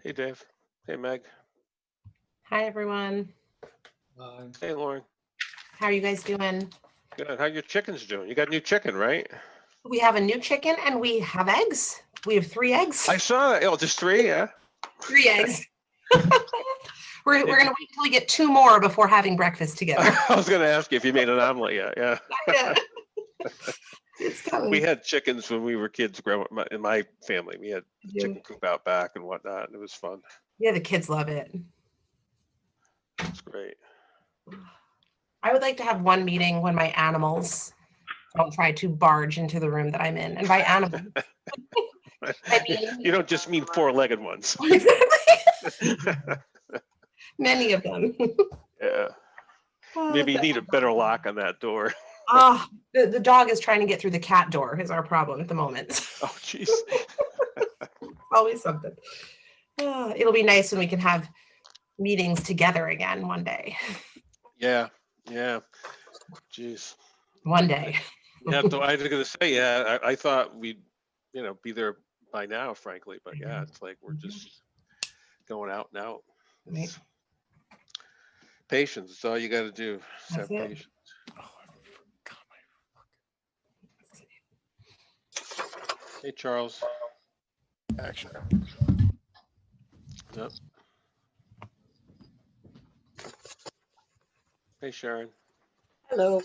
Hey, Dave. Hey, Meg. Hi, everyone. Hey, Lauren. How are you guys doing? Good. How your chickens doing? You got new chicken, right? We have a new chicken and we have eggs. We have 3 eggs. I saw that. Oh, just 3, yeah? 3 eggs. We're going to wait until we get 2 more before having breakfast together. I was going to ask you if you made an omelet yet. Yeah. Yeah. It's coming. We had chickens when we were kids growing up in my family. We had Yeah. chicken coop out back and whatnot, and it was fun. Yeah, the kids love it. It's great. I would like to have one meeting when my animals don't try to barge into the room that I'm in. And by animals, I mean, You don't just mean 4-legged ones. many of them. Yeah. Oh, Maybe you need a better lock on that door. Oh, the dog is trying to get through the cat door is our problem at the moment. Oh, jeez. Always something. Oh, it'll be nice when we can have meetings together again one day. Yeah. Yeah. Jeez. One day. Yeah, I was going to say, yeah, I thought we'd, be there by now, frankly. But yeah, it's like we're just going out and out. Right. Patience. That's all you got to do. Just That's have it. patience. Hey, Charles. Action. Yep. Hey, Sharon. Hello.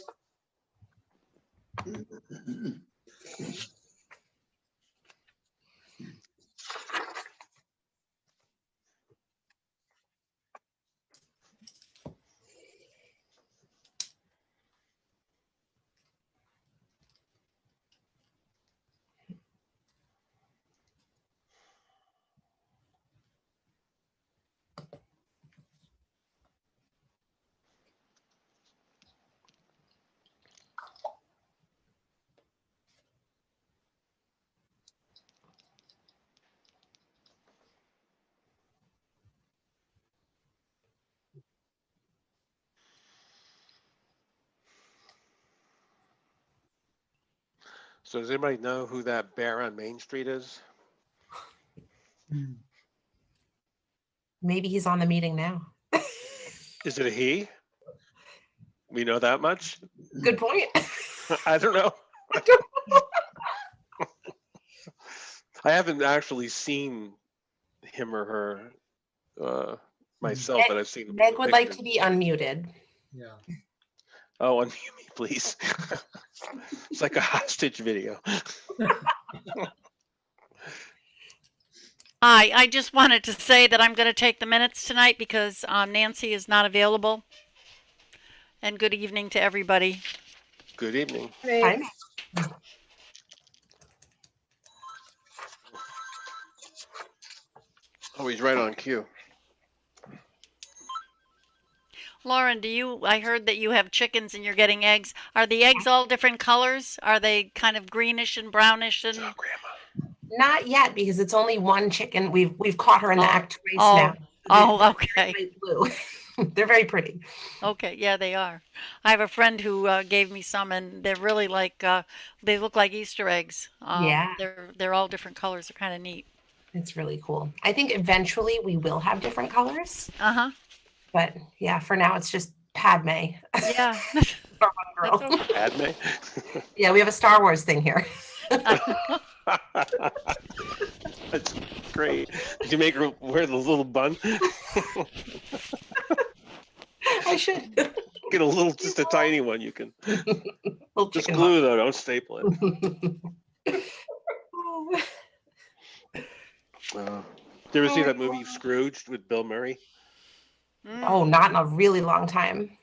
So does anybody know who that bear on Main Street is? Maybe he's on the meeting now. Is it a he? We know that much? Good point. I don't know. I haven't actually seen him or her myself, but I've seen. Meg would like to be unmuted. Yeah. Oh, unmute me, please. It's like a hostage video. Hi, I just wanted to say that I'm going to take the minutes tonight because Nancy is not available. And good evening to everybody. Good evening. Hi. Oh, he's right on cue. Lauren, I heard that you have chickens and you're getting eggs. Are the eggs all different colors? Are they kind of greenish and brownish and? Oh, Grandma. Not yet, because it's only one chicken. We've caught her in the act twice Oh. now. Oh, They're okay. very blue. They're very pretty. Okay, yeah, they are. I have a friend who gave me some, and they're really like they look like Easter eggs. Yeah. They're all different colors. They're kind of neat. It's really cool. I think eventually we will have different colors, Uh-huh. but yeah, for now it's just Padme. Yeah. Our one girl. That's okay. Padme? Yeah, we have a Star Wars thing here. That's great. Did you make her wear the little bun? I should. Get just a tiny one. You can Little just chicken glue though. Don't staple it. Did you ever see that movie Scrooged with Bill Murray? Oh, not in a really long time.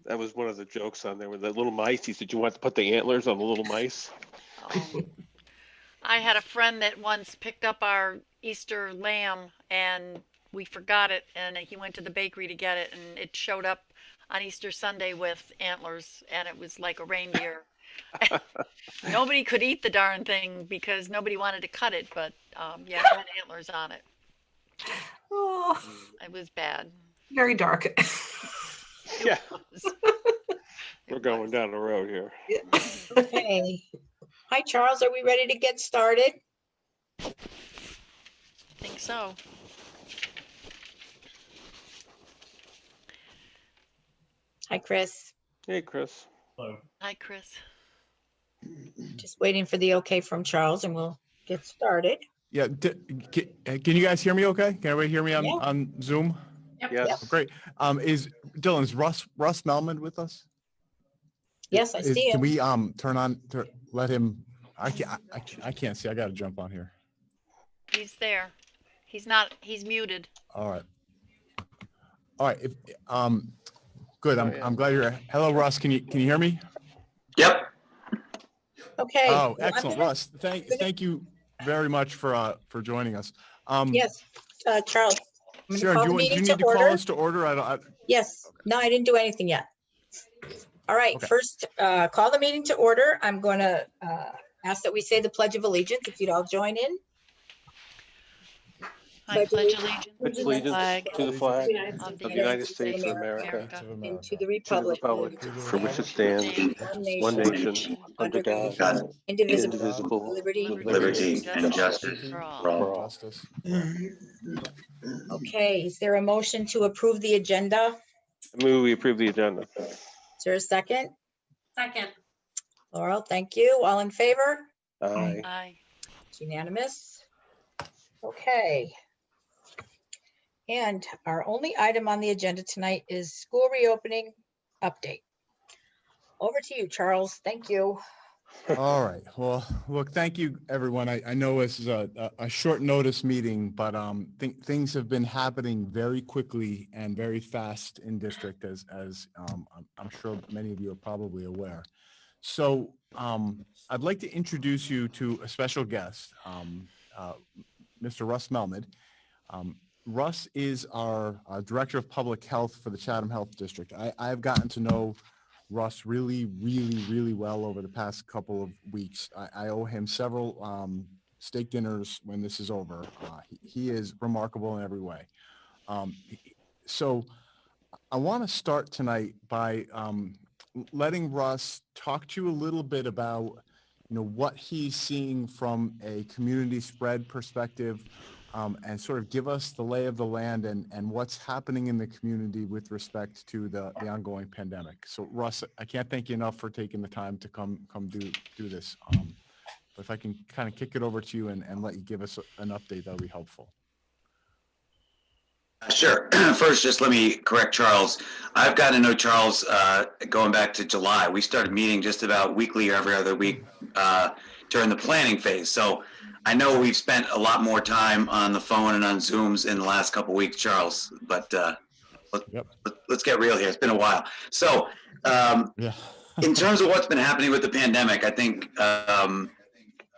That was one of the jokes on there with the little mice. He said, "You want to put the antlers on the little mice?" Oh. I had a friend that once picked up our Easter lamb and we forgot it, and he went to the bakery to get it, and it showed up on Easter Sunday with antlers, and it was like a reindeer. Nobody could eat the darn thing because nobody wanted to cut it, but yeah, it had antlers on it. Oh, It was bad. very dark. Yeah, It we're going was. down the road here. Okay. Hi, Charles. Are we ready to get started? I think so. Hi, Chris. Hey, Chris. Hi, Chris. Just waiting for the okay from Charles and we'll get started. Yeah, can you guys hear me okay? Can everybody hear me Yeah. on Zoom? Yes. Great. Is Russ Melman with us? Yes, I see Can him. we turn on to let him? I can't see. I got to jump on here. He's there. He's not. He's muted. All right. If good. Oh, yeah. I'm glad you're. Hello, Russ. Can you hear me? Yep. Okay. Oh, well, I'm excellent, gonna- Russ. Thank you very much for joining us. Yes, Charles. I'm gonna Sharon, call do the you meeting need to order. call us to order? Yes. No, I didn't do anything yet. All right, Okay. first, call the meeting to order. I'm going to ask that we say the Pledge of Allegiance, if you'd all join in. I pledge Allegiance Pledge allegiance allegiance to the flag of of the United States of America, and to the to the republic republic for which it stands, one nation, under God, indivisible, indivisible, liberty. with Liberty and justice for all. for all. Justice. Okay, is there a motion to approve the agenda? I move we approve the agenda. Is there a second? Second. Laurel, thank you. All in favor? Aye. Aye. It's unanimous. Okay. And our only item on the agenda tonight is school reopening update. Over to you, Charles. Thank you. All right. Well, look, thank you, everyone. I know this is a short notice meeting, but things have been happening very quickly and very fast in district, as I'm sure many of you are probably aware. So I'd like to introduce you to a special guest, Mr. Russ Melman. Russ is our Director of Public Health for the Chatham Health District. I've gotten to know Russ really well over the past couple of weeks. I owe him several steak dinners when this is over. He is remarkable in every way. So I want to start tonight by letting Russ talk to you a little bit about, what he's seeing from a community spread perspective, and sort of give us the lay of the land and what's happening in the community with respect to the ongoing pandemic. So Russ, I can't thank you enough for taking the time to come do this. But if I can kind of kick it over to you and let you give us an update, that would be helpful. Sure. First, just let me correct Charles. I've got to know Charles going back to July. We started meeting just about weekly or every other week during the planning phase. So I know we've spent a lot more time on the phone and on Zooms in the last couple of weeks, Charles, but let's get real here. It's been a while. So Yeah. in terms of what's been happening with the pandemic, I think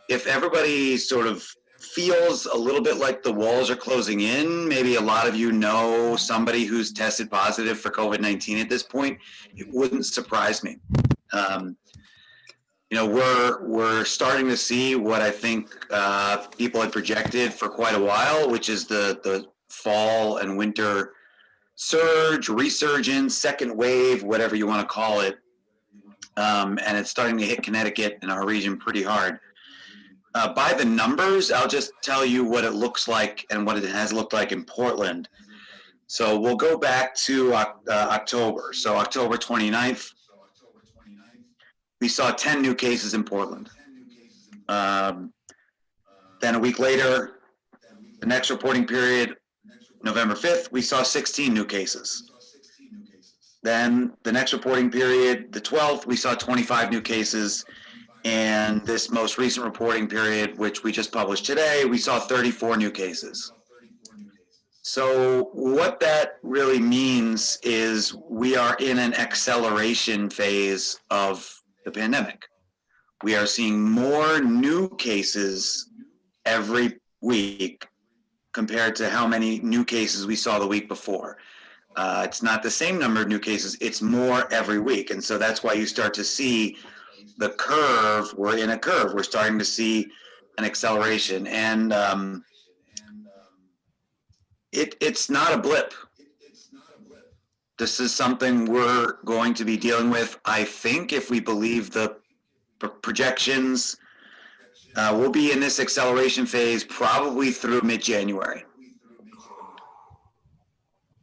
if everybody sort of feels a little bit like the walls are closing in, maybe a lot of you know somebody who's tested positive for COVID-19 at this point, it wouldn't surprise me. We're starting to see what I think people had projected for quite a while, which is the fall and winter surge, resurgence, second wave, whatever you want to call it. And it's starting to hit Connecticut and our region pretty hard. By the numbers, I'll just tell you what it looks like and what it has looked like in Portland. So we'll go back to October. So October 29th, we saw 10 new cases in Portland. Then a week later, the next reporting period, November 5th, we saw 16 new cases. Then the next reporting period, the 12th, we saw 25 new cases. And this most recent reporting period, which we just published today, we saw 34 new cases. So what that really means is we are in an acceleration phase of the pandemic. We are seeing more new cases every week compared to how many new cases we saw the week before. It's not the same number of new cases, it's more every week. And so that's why you start to see the curve, we're in a curve. We're starting to see an acceleration, and it's not a blip. This is something we're going to be dealing with. I think if we believe the projections, we'll be in this acceleration phase probably through mid-January.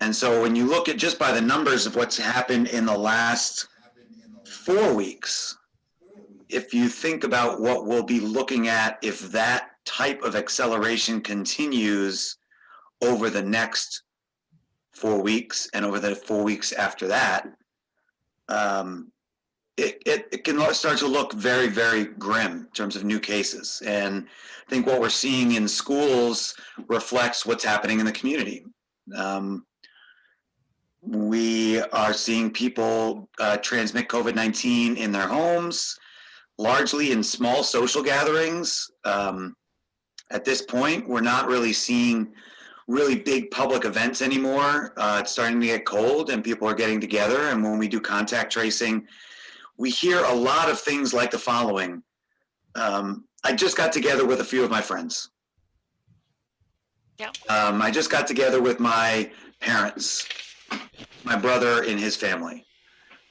And so when you look at just by the numbers of what's happened in the last 4 weeks, if you think about what we'll be looking at if that type of acceleration continues over the next 4 weeks and over the 4 weeks after that, it can start to look very, very grim in terms of new cases. And I think what we're seeing in schools reflects what's happening in the community. We are seeing people transmit COVID-19 in their homes, largely in small social gatherings. At this point, we're not really seeing really big public events anymore. It's starting to get cold and people are getting together. And when we do contact tracing, we hear a lot of things like the following. I just got together with a few of my friends. Yep. I just got together with my parents, my brother and his family.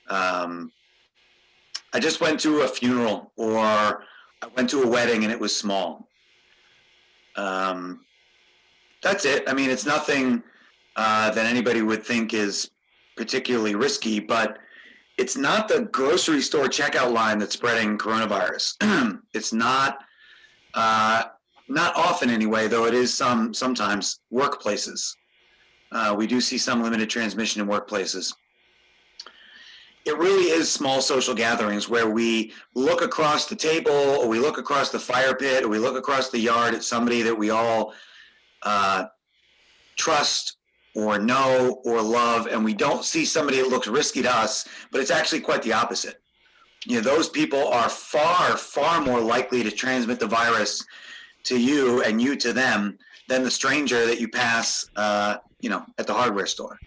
I just went to a funeral, or I went to a wedding and it was small. That's it. I mean, it's nothing that anybody would think is particularly risky, but it's not the grocery store checkout line that's spreading coronavirus. It's not often anyway, though it is sometimes workplaces. We do see some limited transmission in workplaces. It really is small social gatherings where we look across the table, or we look across the fire pit, or we look across the yard at somebody that we all trust or know or love, and we don't see somebody that looks risky to us, but it's actually quite the opposite. You know, those people are far, far more likely to transmit the virus to you and you to them than the stranger that you pass, at the hardware store.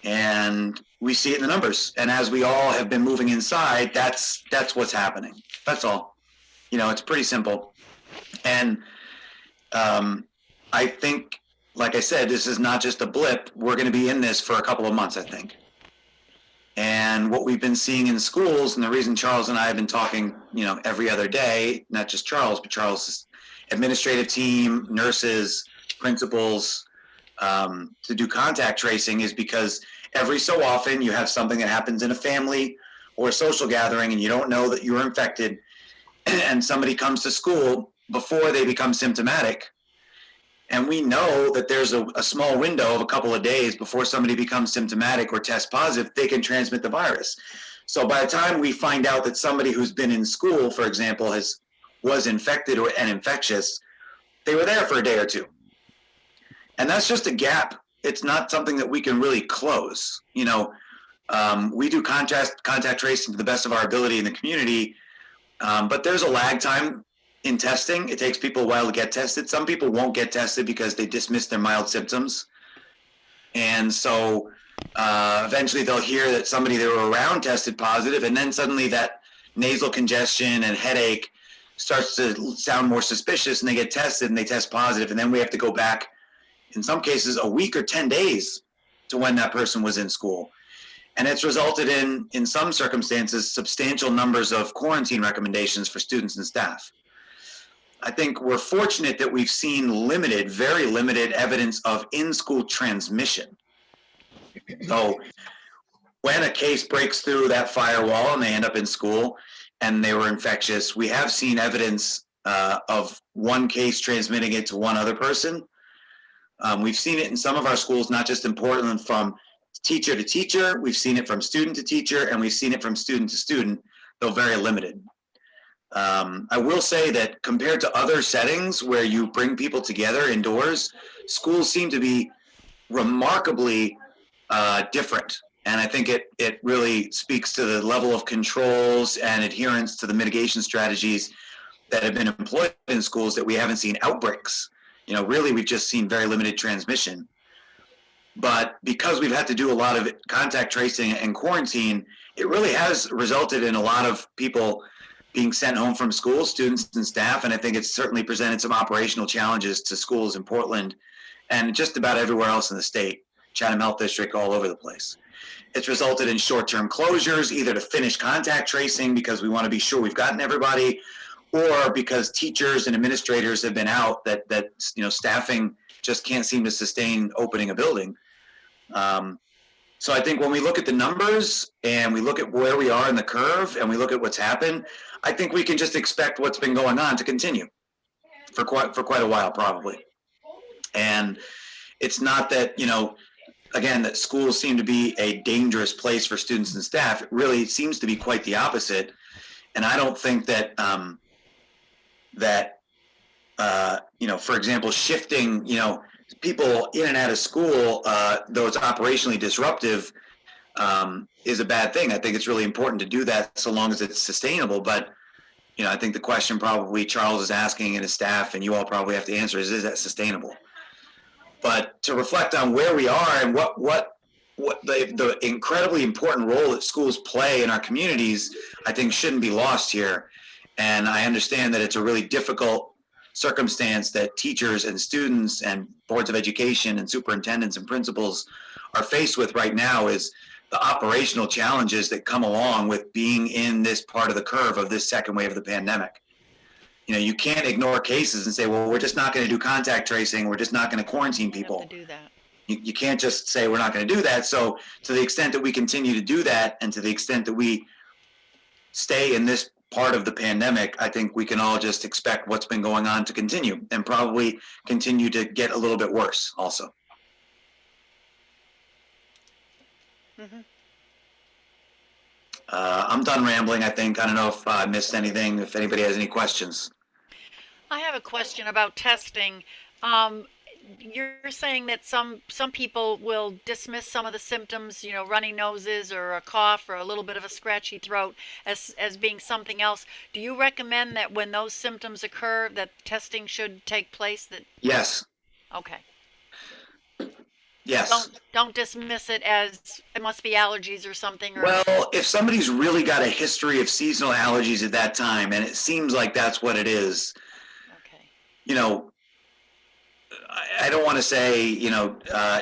And we see it in the numbers. And as we all have been moving inside, that's what's happening. That's all. It's pretty simple. And I think, like I said, this is not just a blip. We're going to be in this for a couple of months, I think. And what we've been seeing in schools, and the reason Charles and I have been talking, every other day, not just Charles, but Charles' administrative team, nurses, principals, to do contact tracing, is because every so often you have something that happens in a family or a social gathering and you don't know that you're infected, and somebody comes to school before they become symptomatic. And we know that there's a small window of a couple of days before somebody becomes symptomatic or tests positive, they can transmit the virus. So by the time we find out that somebody who's been in school, for example, was infected and infectious, they were there for a day or two. And that's just a gap. It's not something that we can really close. We do contact tracing to the best of our ability in the community, but there's a lag time in testing. It takes people a while to get tested. Some people won't get tested because they dismiss their mild symptoms. And so eventually they'll hear that somebody they were around tested positive, and then suddenly that nasal congestion and headache starts to sound more suspicious, and they get tested and they test positive. And then we have to go back, in some cases, a week or 10 days to when that person was in school. And it's resulted in some circumstances, substantial numbers of quarantine recommendations for students and staff. I think we're fortunate that we've seen very limited evidence of in-school transmission. So when a case breaks through that firewall and they end up in school and they were infectious, we have seen evidence of one case transmitting it to one other person. We've seen it in some of our schools, not just in Portland, from teacher to teacher. We've seen it from student to teacher, and we've seen it from student to student, though very limited. I will say that compared to other settings where you bring people together indoors, schools seem to be remarkably different. And I think it really speaks to the level of controls and adherence to the mitigation strategies that have been employed in schools, that we haven't seen outbreaks. Really, we've just seen very limited transmission. But because we've had to do a lot of contact tracing and quarantine, it really has resulted in a lot of people being sent home from school, students and staff. And I think it's certainly presented some operational challenges to schools in Portland and just about everywhere else in the state, Chatham Health District, all over the place. It's resulted in short-term closures, either to finish contact tracing because we want to be sure we've gotten everybody, or because teachers and administrators have been out, that staffing just can't seem to sustain opening a building. So I think when we look at the numbers and we look at where we are in the curve and we look at what's happened, I think we can just expect what's been going on to continue for quite a while, probably. And it's not that, again, that schools seem to be a dangerous place for students and staff. It really seems to be quite the opposite. And I don't think that, for example, shifting, people in and out of school, though it's operationally disruptive, is a bad thing. I think it's really important to do that so long as it's sustainable. But, I think the question probably Charles is asking and his staff, and you all probably have to answer is that sustainable? But to reflect on where we are and what the incredibly important role that schools play in our communities, I think shouldn't be lost here. And I understand that it's a really difficult circumstance that teachers and students and boards of education and superintendents and principals are faced with right now, is the operational challenges that come along with being in this part of the curve of this second wave of the pandemic. You can't ignore cases and say, well, we're just not going to do contact tracing. We're just not going to quarantine people. To do that. You can't just say we're not going to do that. So to the extent that we continue to do that, and to the extent that we stay in this part of the pandemic, I think we can all just expect what's been going on to continue, and probably continue to get a little bit worse also. Mm-hmm. I'm done rambling, I think. I don't know if I missed anything, if anybody has any questions. I have a question about testing. You're saying that some people will dismiss some of the symptoms, runny noses or a cough or a little bit of a scratchy throat as being something else. Do you recommend that when those symptoms occur that testing should take place? Yes. Okay. Yes. Don't dismiss it as it must be allergies or something. Well, if somebody's really got a history of seasonal allergies at that time, and it seems like that's what it is, okay. I don't want to say,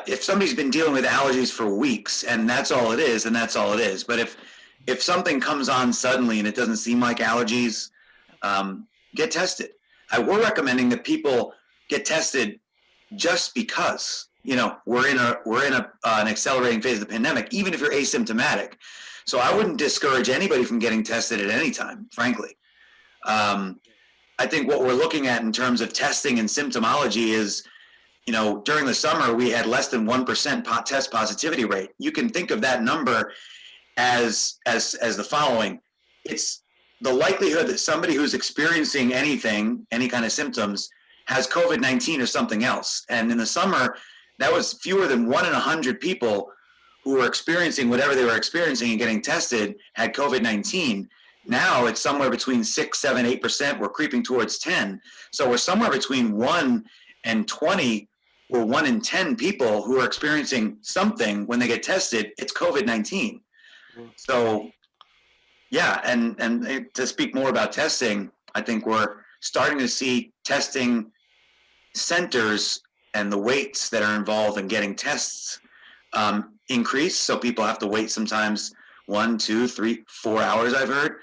if somebody's been dealing with allergies for weeks and that's all it is, then that's all it is. But if something comes on suddenly and it doesn't seem like allergies, get tested. We're recommending that people get tested just because, we're in an accelerating phase of the pandemic, even if you're asymptomatic. So I wouldn't discourage anybody from getting tested at any time, frankly. I think what we're looking at in terms of testing and symptomology is, during the summer, we had less than 1% test positivity rate. You can think of that number as the following. It's the likelihood that somebody who's experiencing anything, any kind of symptoms, has COVID-19 or something else. And in the summer, that was fewer than 1 in 100 people who were experiencing whatever they were experiencing and getting tested had COVID-19. Now it's somewhere between 6, 7, 8%. We're creeping towards 10. So we're somewhere between 1 and 20 or 1 in 10 people who are experiencing something when they get tested. It's COVID-19. So, yeah, and to speak more about testing, I think we're starting to see testing centers and the waits that are involved in getting tests increase. So people have to wait sometimes 1, 2, 3, 4 hours, I've heard.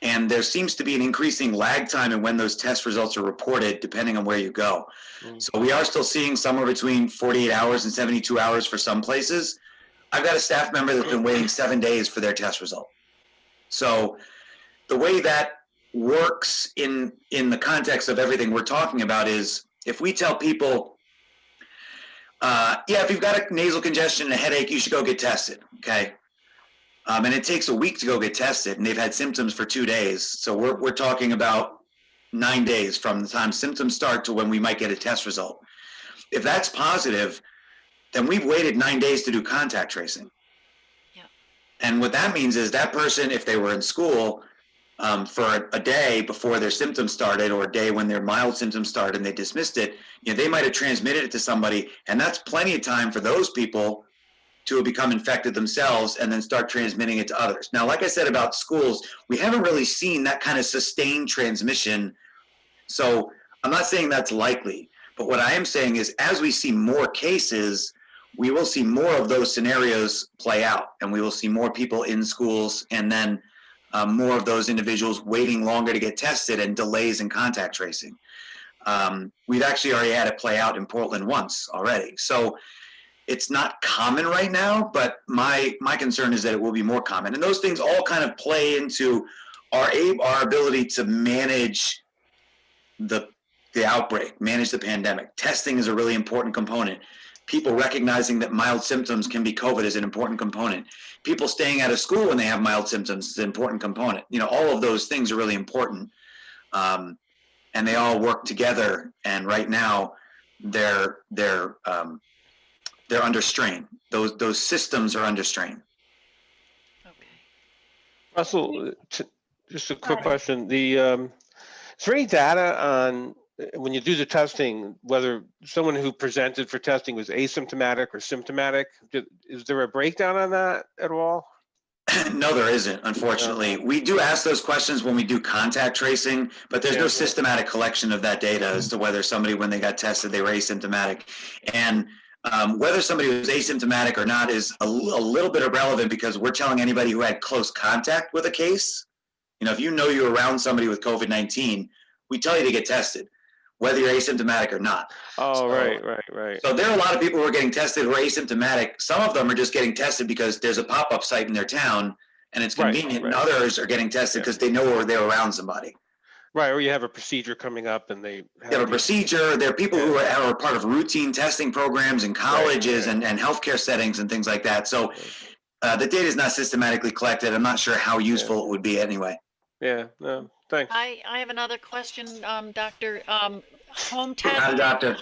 And there seems to be an increasing lag time in when those test results are reported, depending on where you go. So we are still seeing somewhere between 48 hours and 72 hours for some places. I've got a staff member that's been waiting 7 days for their test result. So the way that works in the context of everything we're talking about is, if we tell people, if you've got a nasal congestion and a headache, you should go get tested, okay? And it takes a week to go get tested, and they've had symptoms for 2 days. So we're talking about 9 days from the time symptoms start to when we might get a test result. If that's positive, then we've waited 9 days to do contact tracing. Yeah. And what that means is that person, if they were in school, for a day before their symptoms started, or a day when their mild symptoms started and they dismissed it, they might have transmitted it to somebody, and that's plenty of time for those people to become infected themselves and then start transmitting it to others. Now, like I said about schools, we haven't really seen that kind of sustained transmission. So I'm not saying that's likely, but what I am saying is as we see more cases, we will see more of those scenarios play out, and we will see more people in schools, and then more of those individuals waiting longer to get tested and delays in contact tracing. We've actually already had it play out in Portland once already. So it's not common right now, but my concern is that it will be more common. And those things all kind of play into our ability to manage the outbreak, manage the pandemic. Testing is a really important component. People recognizing that mild symptoms can be COVID is an important component. People staying out of school when they have mild symptoms is an important component. All of those things are really important. And they all work together. And right now they're under strain. Those systems are under strain. Okay. Russell, just a quick question. Is there any data on when you do the testing, whether someone who presented for testing was asymptomatic or symptomatic? Is there a breakdown on that at all? No, there isn't, unfortunately. We do ask those questions when we do contact tracing, but there's no systematic collection of that data as to whether somebody, when they got tested, they were asymptomatic. And whether somebody was asymptomatic or not is a little bit irrelevant, because we're telling anybody who had close contact with a case, if you're around somebody with COVID-19, we tell you to get tested, whether you're asymptomatic or not. Oh, So, right. So there are a lot of people who are getting tested who are asymptomatic. Some of them are just getting tested because there's a pop-up site in their town and it's convenient, and others are getting tested because they know they're around somebody. Right, or you have a procedure coming up and they have a procedure. There are people who are part of routine testing programs in colleges and healthcare settings and things like that. So the data is not systematically collected. I'm not sure how useful it would be anyway. Yeah, no, thanks. I have another question, Doctor. Home testing. Doctor.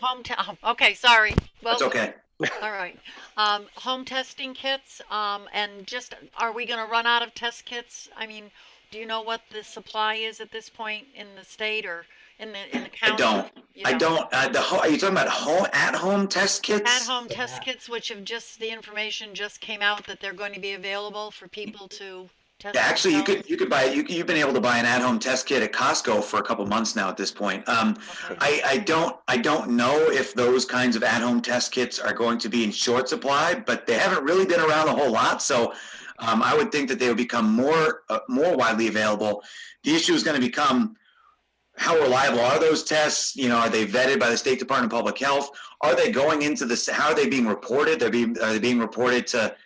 Okay, sorry. Well, That's okay. All right. Home testing kits, and just, are we going to run out of test kits? I mean, do you know what the supply is at this point in the state or in the county? I don't. Are you talking about at-home test kits? At-home test kits, which have the information just came out that they're going to be available for people to test. Yeah, actually, you could buy. You've been able to buy an at-home test kit at Costco for a couple months now. At this point, Okay. I don't know if those kinds of at-home test kits are going to be in short supply, but they haven't really been around a whole lot. So I would think that they would become more widely available. The issue is going to become, how reliable are those tests? Are they vetted by the State Department of Public Health? Are they going into how are they being reported? Are they being reported to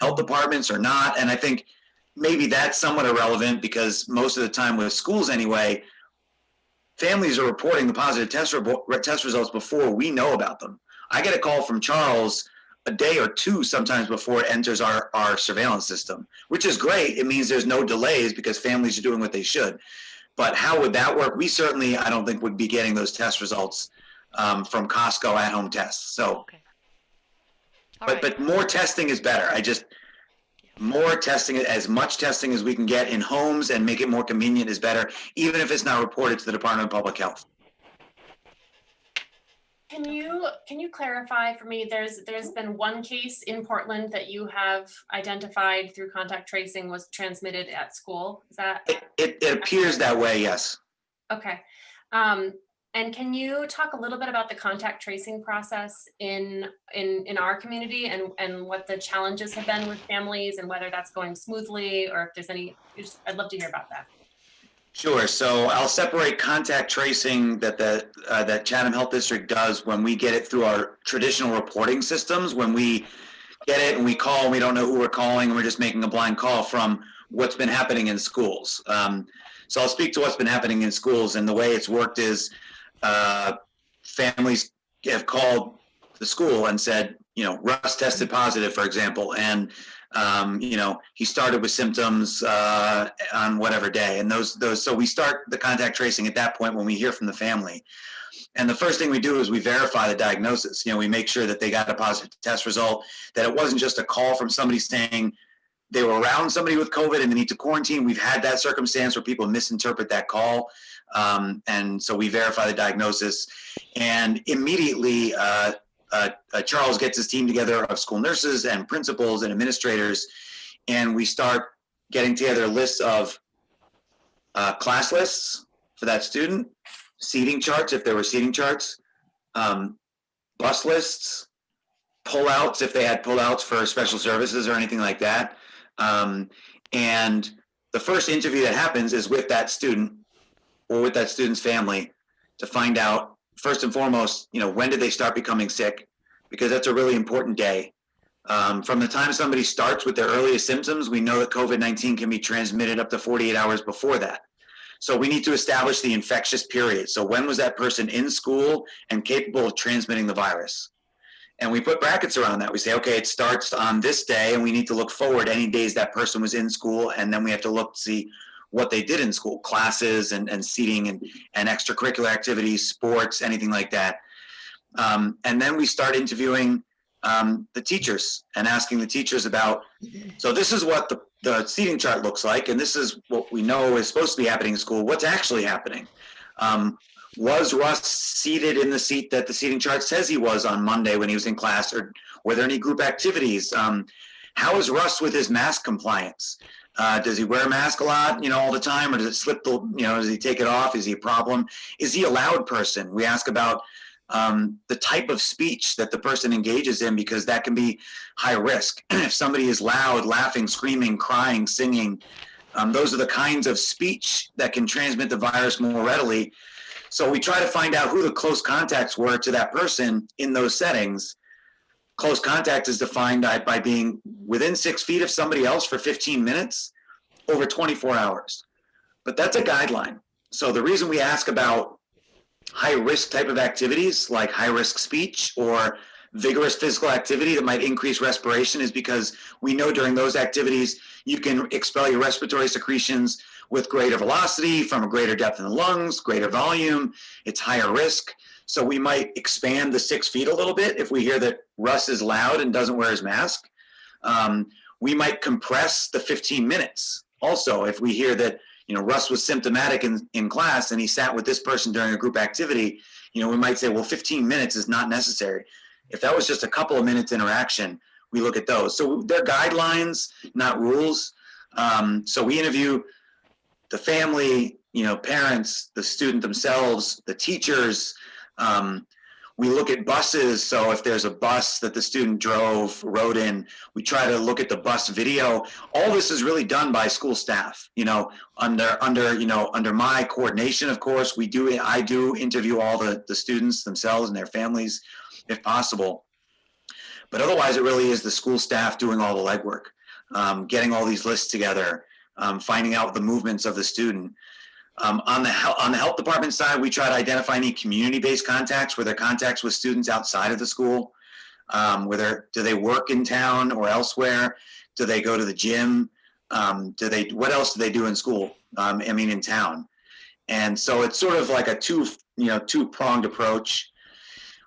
health departments or not? And I think maybe that's somewhat irrelevant, because most of the time with schools anyway, families are reporting the positive test results before we know about them. I get a call from Charles a day or two sometimes before it enters our surveillance system, which is great. It means there's no delays because families are doing what they should. But how would that work? We certainly, I don't think, would be getting those test results from Costco at-home tests. So, Okay. But more testing is better. More testing, as much testing as we can get in homes and make it more convenient is better, even if it's not reported to the Department of Public Health. Can you clarify for me? There's been one case in Portland that you have identified through contact tracing was transmitted at school. Is that? It appears that way, yes. Okay. And can you talk a little bit about the contact tracing process in our community and what the challenges have been with families and whether that's going smoothly, or if there's any? I'd love to hear about that. Sure. So I'll separate contact tracing that Chatham Health District does when we get it through our traditional reporting systems, when we get it and we call and we don't know who we're calling and we're just making a blind call, from what's been happening in schools. So I'll speak to what's been happening in schools, and the way it's worked is families have called the school and said, Russ tested positive, for example, and he started with symptoms on whatever day, and those. So we start the contact tracing at that point when we hear from the family. And the first thing we do is we verify the diagnosis. We make sure that they got a positive test result, that it wasn't just a call from somebody saying, they were around somebody with COVID and they need to quarantine. We've had that circumstance where people misinterpret that call. And so we verify the diagnosis, and immediately Charles gets his team together of school nurses and principals and administrators, and we start getting together lists of class lists for that student, seating charts if there were seating charts, bus lists, pullouts if they had pullouts for special services or anything like that. And the first interview that happens is with that student or with that student's family to find out, first and foremost, when did they start becoming sick? Because that's a really important day. From the time somebody starts with their earliest symptoms, we know that COVID-19 can be transmitted up to 48 hours before that. So we need to establish the infectious period. So when was that person in school and capable of transmitting the virus? And we put brackets around that. We say, okay, it starts on this day, and we need to look forward any days that person was in school, and then we have to look to see what they did in school, classes and seating and extracurricular activities, sports, anything like that. And then we start interviewing the teachers and asking the teachers about, so this is what the seating chart looks like, and this is what we know is supposed to be happening in school. What's actually happening? Was Russ seated in the seat that the seating chart says he was on Monday when he was in class, or were there any group activities? How is Russ with his mask compliance? Does he wear a mask a lot, all the time, or does it slip does he take it off? Is he a problem? Is he a loud person? We ask about the type of speech that the person engages in, because that can be high risk. If somebody is loud, laughing, screaming, crying, singing, those are the kinds of speech that can transmit the virus more readily. So we try to find out who the close contacts were to that person in those settings. Close contact is defined by being within 6 feet of somebody else for 15 minutes over 24 hours. But that's a guideline. So the reason we ask about high risk type of activities like high risk speech or vigorous physical activity that might increase respiration is because we know during those activities you can expel your respiratory secretions with greater velocity from a greater depth in the lungs, greater volume. It's higher risk. So we might expand the 6 feet a little bit if we hear that Russ is loud and doesn't wear his mask. We might compress the 15 minutes. Also, if we hear that Russ was symptomatic in class and he sat with this person during a group activity, we might say, well, 15 minutes is not necessary. If that was just a couple of minutes interaction, we look at those. So they're guidelines, not rules. So we interview the family, parents, the student themselves, the teachers. We look at buses. So if there's a bus that the student rode in, we try to look at the bus video. All this is really done by school staff, under my coordination, of course. I do interview all the students themselves and their families if possible. But otherwise, it really is the school staff doing all the legwork, getting all these lists together, finding out the movements of the student. On the health department side, we try to identify any community-based contacts, where there are contacts with students outside of the school. Do they work in town or elsewhere? Do they go to the gym? What else do they do in school? In town. And so it's sort of like a two-pronged approach,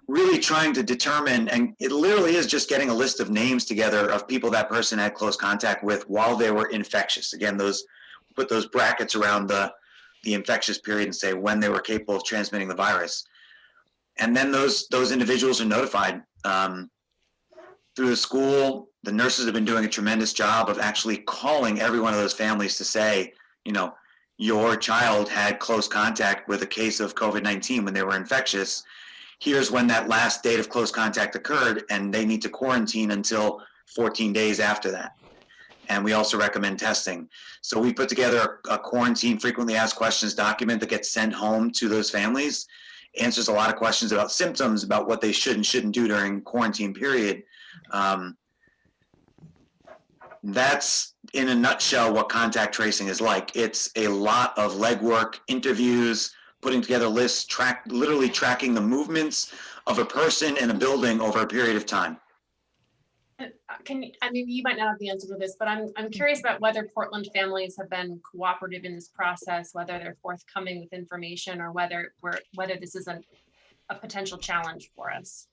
really trying to determine, and it literally is just getting a list of names together of people that person had close contact with while they were infectious. Again, put those brackets around the infectious period and say when they were capable of transmitting the virus. And then those individuals are notified through the school. The nurses have been doing a tremendous job of actually calling every one of those families to say, your child had close contact with a case of COVID-19 when they were infectious. Here's when that last date of close contact occurred, and they need to quarantine until 14 days after that. And we also recommend testing. So we put together a quarantine frequently asked questions document that gets sent home to those families, answers a lot of questions about symptoms, about what they should and shouldn't do during quarantine period. That's in a nutshell what contact tracing is like. It's a lot of legwork, interviews, putting together lists, literally tracking the movements of a person in a building over a period of time. You might not have the answer to this, but I'm curious about whether Portland families have been cooperative in this process, whether they're forthcoming with information, or whether this is a potential challenge for us.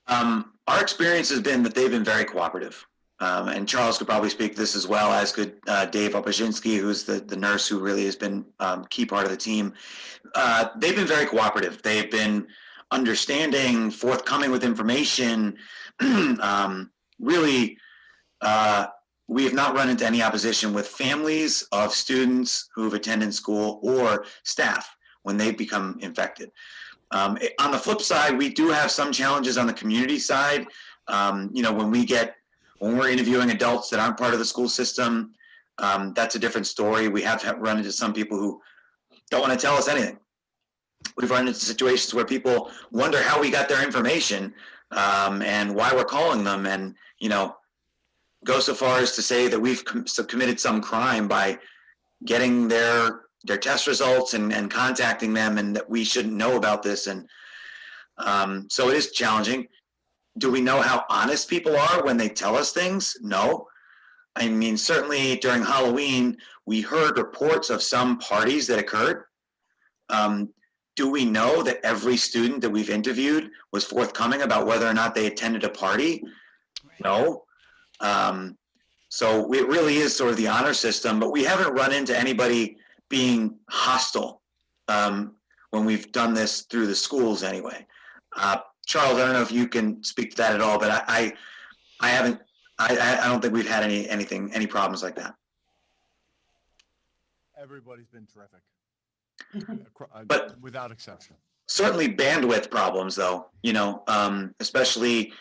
Our experience has been that they've been very cooperative. and Charles could probably speak to this as well, as could Dave Opashinsky, who's the nurse who really has been key part of the team. They've been very cooperative. They've been understanding, forthcoming with information. Really, we have not run into any opposition with families of students who've attended school or staff when they become infected. On the flip side, we do have some challenges on the community side. You know, when we're interviewing adults that aren't part of the school system, that's a different story. We have run into some people who don't want to tell us anything. We've run into situations where people wonder how we got their information, and why we're calling them, and, you know, go so far as to say that we've committed some crime by getting their test results and contacting them, and that we shouldn't know about this. And so it is challenging. Do we know how honest people are when they tell us things? No. I mean, certainly during Halloween, we heard reports of some parties that occurred. Do we know that every student that we've interviewed was forthcoming about whether or not they attended a party? No. So it really is sort of the honor system, but we haven't run into anybody being hostile when we've done this through the schools anyway. Charles, I don't know if you can speak to that at all, but I haven't. I don't think we've had any problems like that. Everybody's been terrific. But without exception. Certainly bandwidth problems, though, you know, especially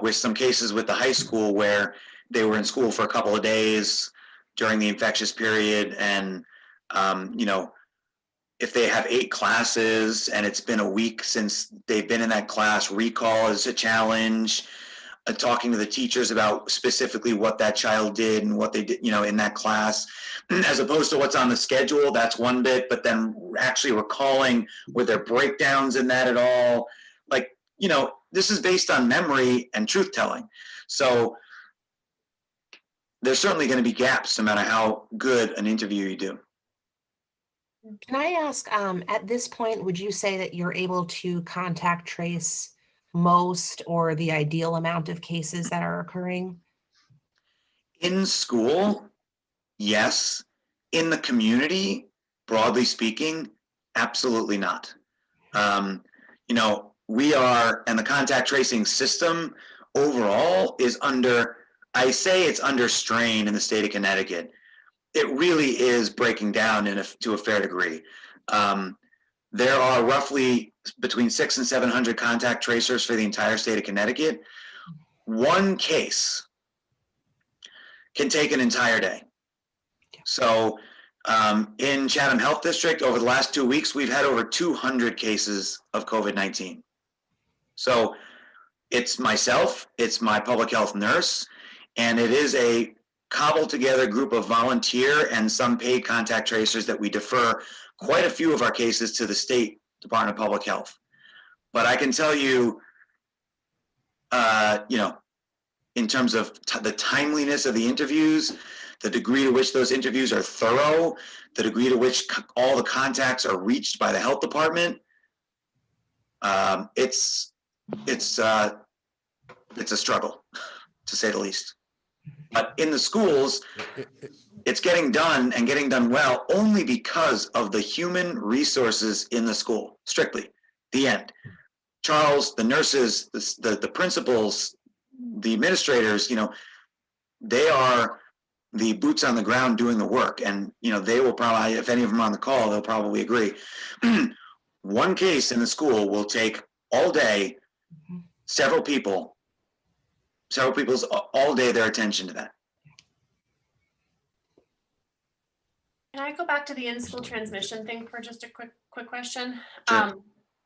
with some cases with the high school where they were in school for a couple of days during the infectious period. And, you know, if they have 8 classes and it's been a week since they've been in that class, recall is a challenge. Talking to the teachers about specifically what that child did and what they did, you know, in that class, as opposed to what's on the schedule, that's one bit, but then actually recalling, were there breakdowns in that at all? Like, you know, this is based on memory and truth telling. So there's certainly going to be gaps no matter how good an interview you do. Can I ask, at this point, would you say that you're able to contact trace most or the ideal amount of cases that are occurring? In school, yes. In the community, broadly speaking, absolutely not. You know, we are, and the contact tracing system overall is under, I say it's under strain in the state of Connecticut. It really is breaking down to a fair degree. There are roughly between 600 and 700 contact tracers for the entire state of Connecticut. One case can take an entire day. So in Chatham Health District, over the last 2 weeks, we've had over 200 cases of COVID-19. So it's myself, it's my public health nurse, and it is a cobbled together group of volunteer and some paid contact tracers that we defer quite a few of our cases to the State Department of Public Health. But I can tell you, you know, in terms of the timeliness of the interviews, the degree to which those interviews are thorough, the degree to which all the contacts are reached by the health department, it's a struggle, to say the least. But in the schools, it's getting done and getting done well only because of the human resources in the school, strictly. The end. Charles, the nurses, the principals, the administrators, you know, they are the boots on the ground doing the work. And, you know, they will probably, if any of them are on the call, they'll probably agree. One case in the school will take all day, several people's all day their attention to that. Can I go back to the in-school transmission thing for just a quick question? Sure.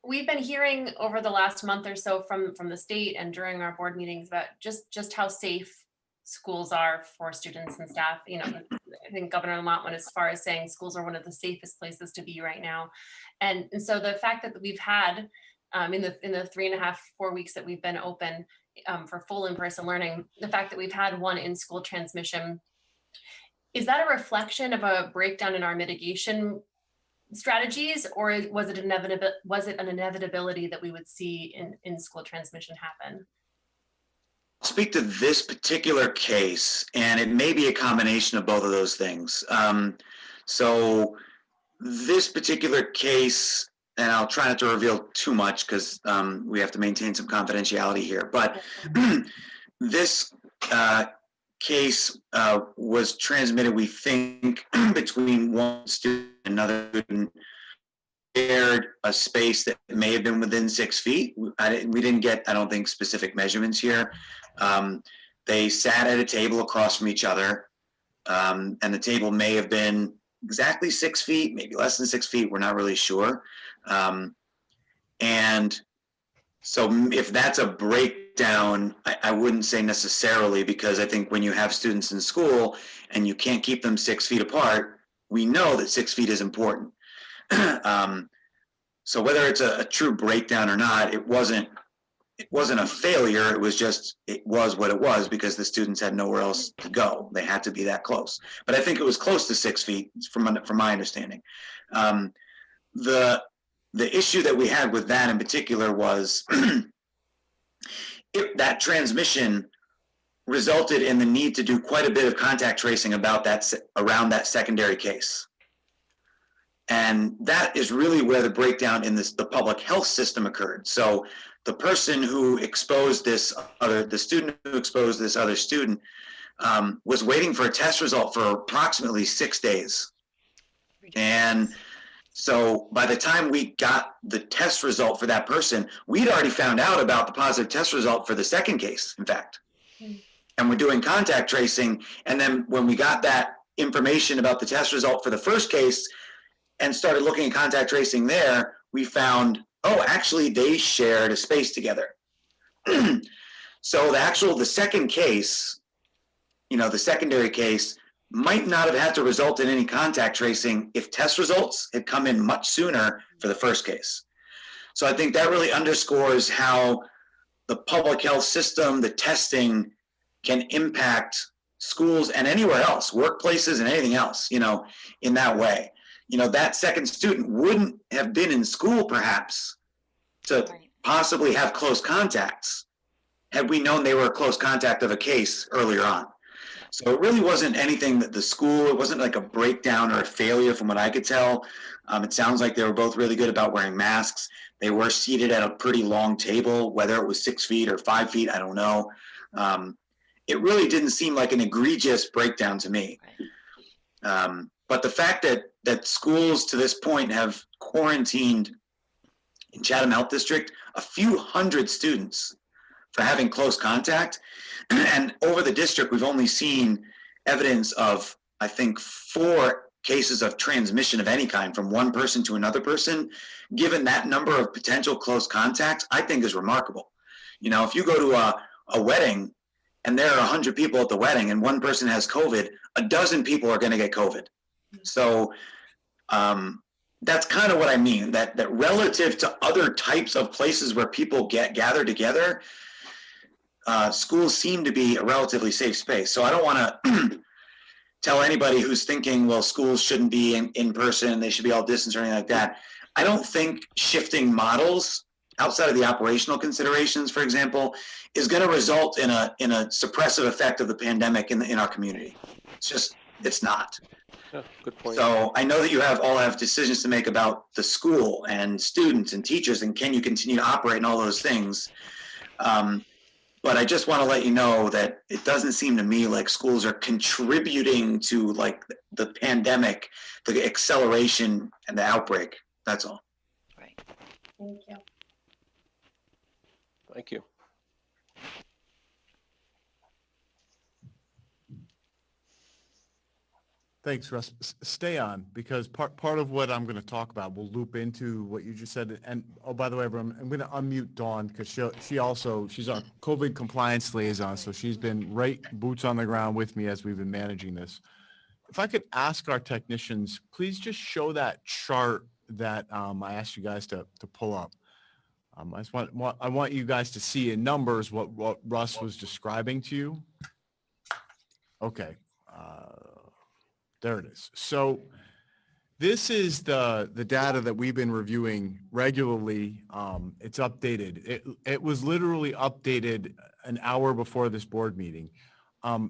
We've been hearing over the last month or so from the state and during our board meetings about just how safe schools are for students and staff. You know, I think Governor Lamont went as far as saying schools are one of the safest places to be right now. And so the fact that we've had in the 3.5-4 weeks that we've been open for full in-person learning, the fact that we've had one in-school transmission, is that a reflection of a breakdown in our mitigation strategies, or was it an inevitability that we would see in school transmission happen? speak to this particular case, and it may be a combination of both of those things. So this particular case, and I'll try not to reveal too much because we have to maintain some confidentiality here, but this case was transmitted, we think, between one student and another student, shared a space that may have been within 6 feet. We didn't get, I don't think, specific measurements here. They sat at a table across from each other, and the table may have been exactly 6 feet, maybe less than 6 feet. We're not really sure. And so if that's a breakdown, I wouldn't say necessarily, because I think when you have students in school and you can't keep them 6 feet apart, we know that 6 feet is important. So whether it's a true breakdown or not, it wasn't a failure. It was just, it was what it was because the students had nowhere else to go. They had to be that close. But I think it was close to 6 feet from my understanding. The issue that we had with that in particular was that transmission resulted in the need to do quite a bit of contact tracing around that secondary case. And that is really where the breakdown in the public health system occurred. So the person who exposed the student who exposed this other student was waiting for a test result for approximately 6 days. And so by the time we got the test result for that person, we'd already found out about the positive test result for the second case, in fact. And we're doing contact tracing. And then when we got that information about the test result for the first case and started looking at contact tracing there, we found, oh, actually they shared a space together. So the second case, the secondary case might not have had to result in any contact tracing if test results had come in much sooner for the first case. So I think that really underscores how the public health system, the testing, can impact schools and anywhere else, workplaces and anything else, in that way. That second student wouldn't have been in school perhaps to possibly have close contacts had we known they were a close contact of a case earlier on. So it really wasn't anything that it wasn't like a breakdown or a failure from what I could tell. It sounds like they were both really good about wearing masks. They were seated at a pretty long table, whether it was 6 feet or 5 feet, I don't know. It really didn't seem like an egregious breakdown to me. But the fact that schools to this point have quarantined in Chatham Health District a few hundred students for having close contact, and over the district, we've only seen evidence of, I think, 4 cases of transmission of any kind from one person to another person. Given that number of potential close contacts, I think is remarkable. If you go to a wedding and there are 100 people at the wedding and one person has COVID, a dozen people are going to get COVID. So that's kind of what I mean, that relative to other types of places where people gather together, schools seem to be a relatively safe space. So I don't want to tell anybody who's thinking, well, schools shouldn't be in person, they should be all distance or anything like that. I don't think shifting models outside of the operational considerations, for example, is going to result in a suppressive effect of the pandemic in our community. It's not. Yeah, good point. So I know that you all have decisions to make about the school and students and teachers, and can you continue to operate and all those things. But I just want to let you know that it doesn't seem to me like schools are contributing to like the pandemic, the acceleration and the outbreak. That's all. Right. Thank you. Thank you. Thanks, Russ. Stay on, because part of what I'm going to talk about will loop into what you just said. And oh, by the way, everyone, I'm going to unmute Dawn because she's our COVID compliance liaison. So she's been right boots on the ground with me as we've been managing this. If I could ask our technicians, please just show that chart that I asked you guys to pull up. I want you guys to see in numbers what Russ was describing to you. Okay. There it is. So this is the data that we've been reviewing regularly. It's updated. It was literally updated an hour before this board meeting. I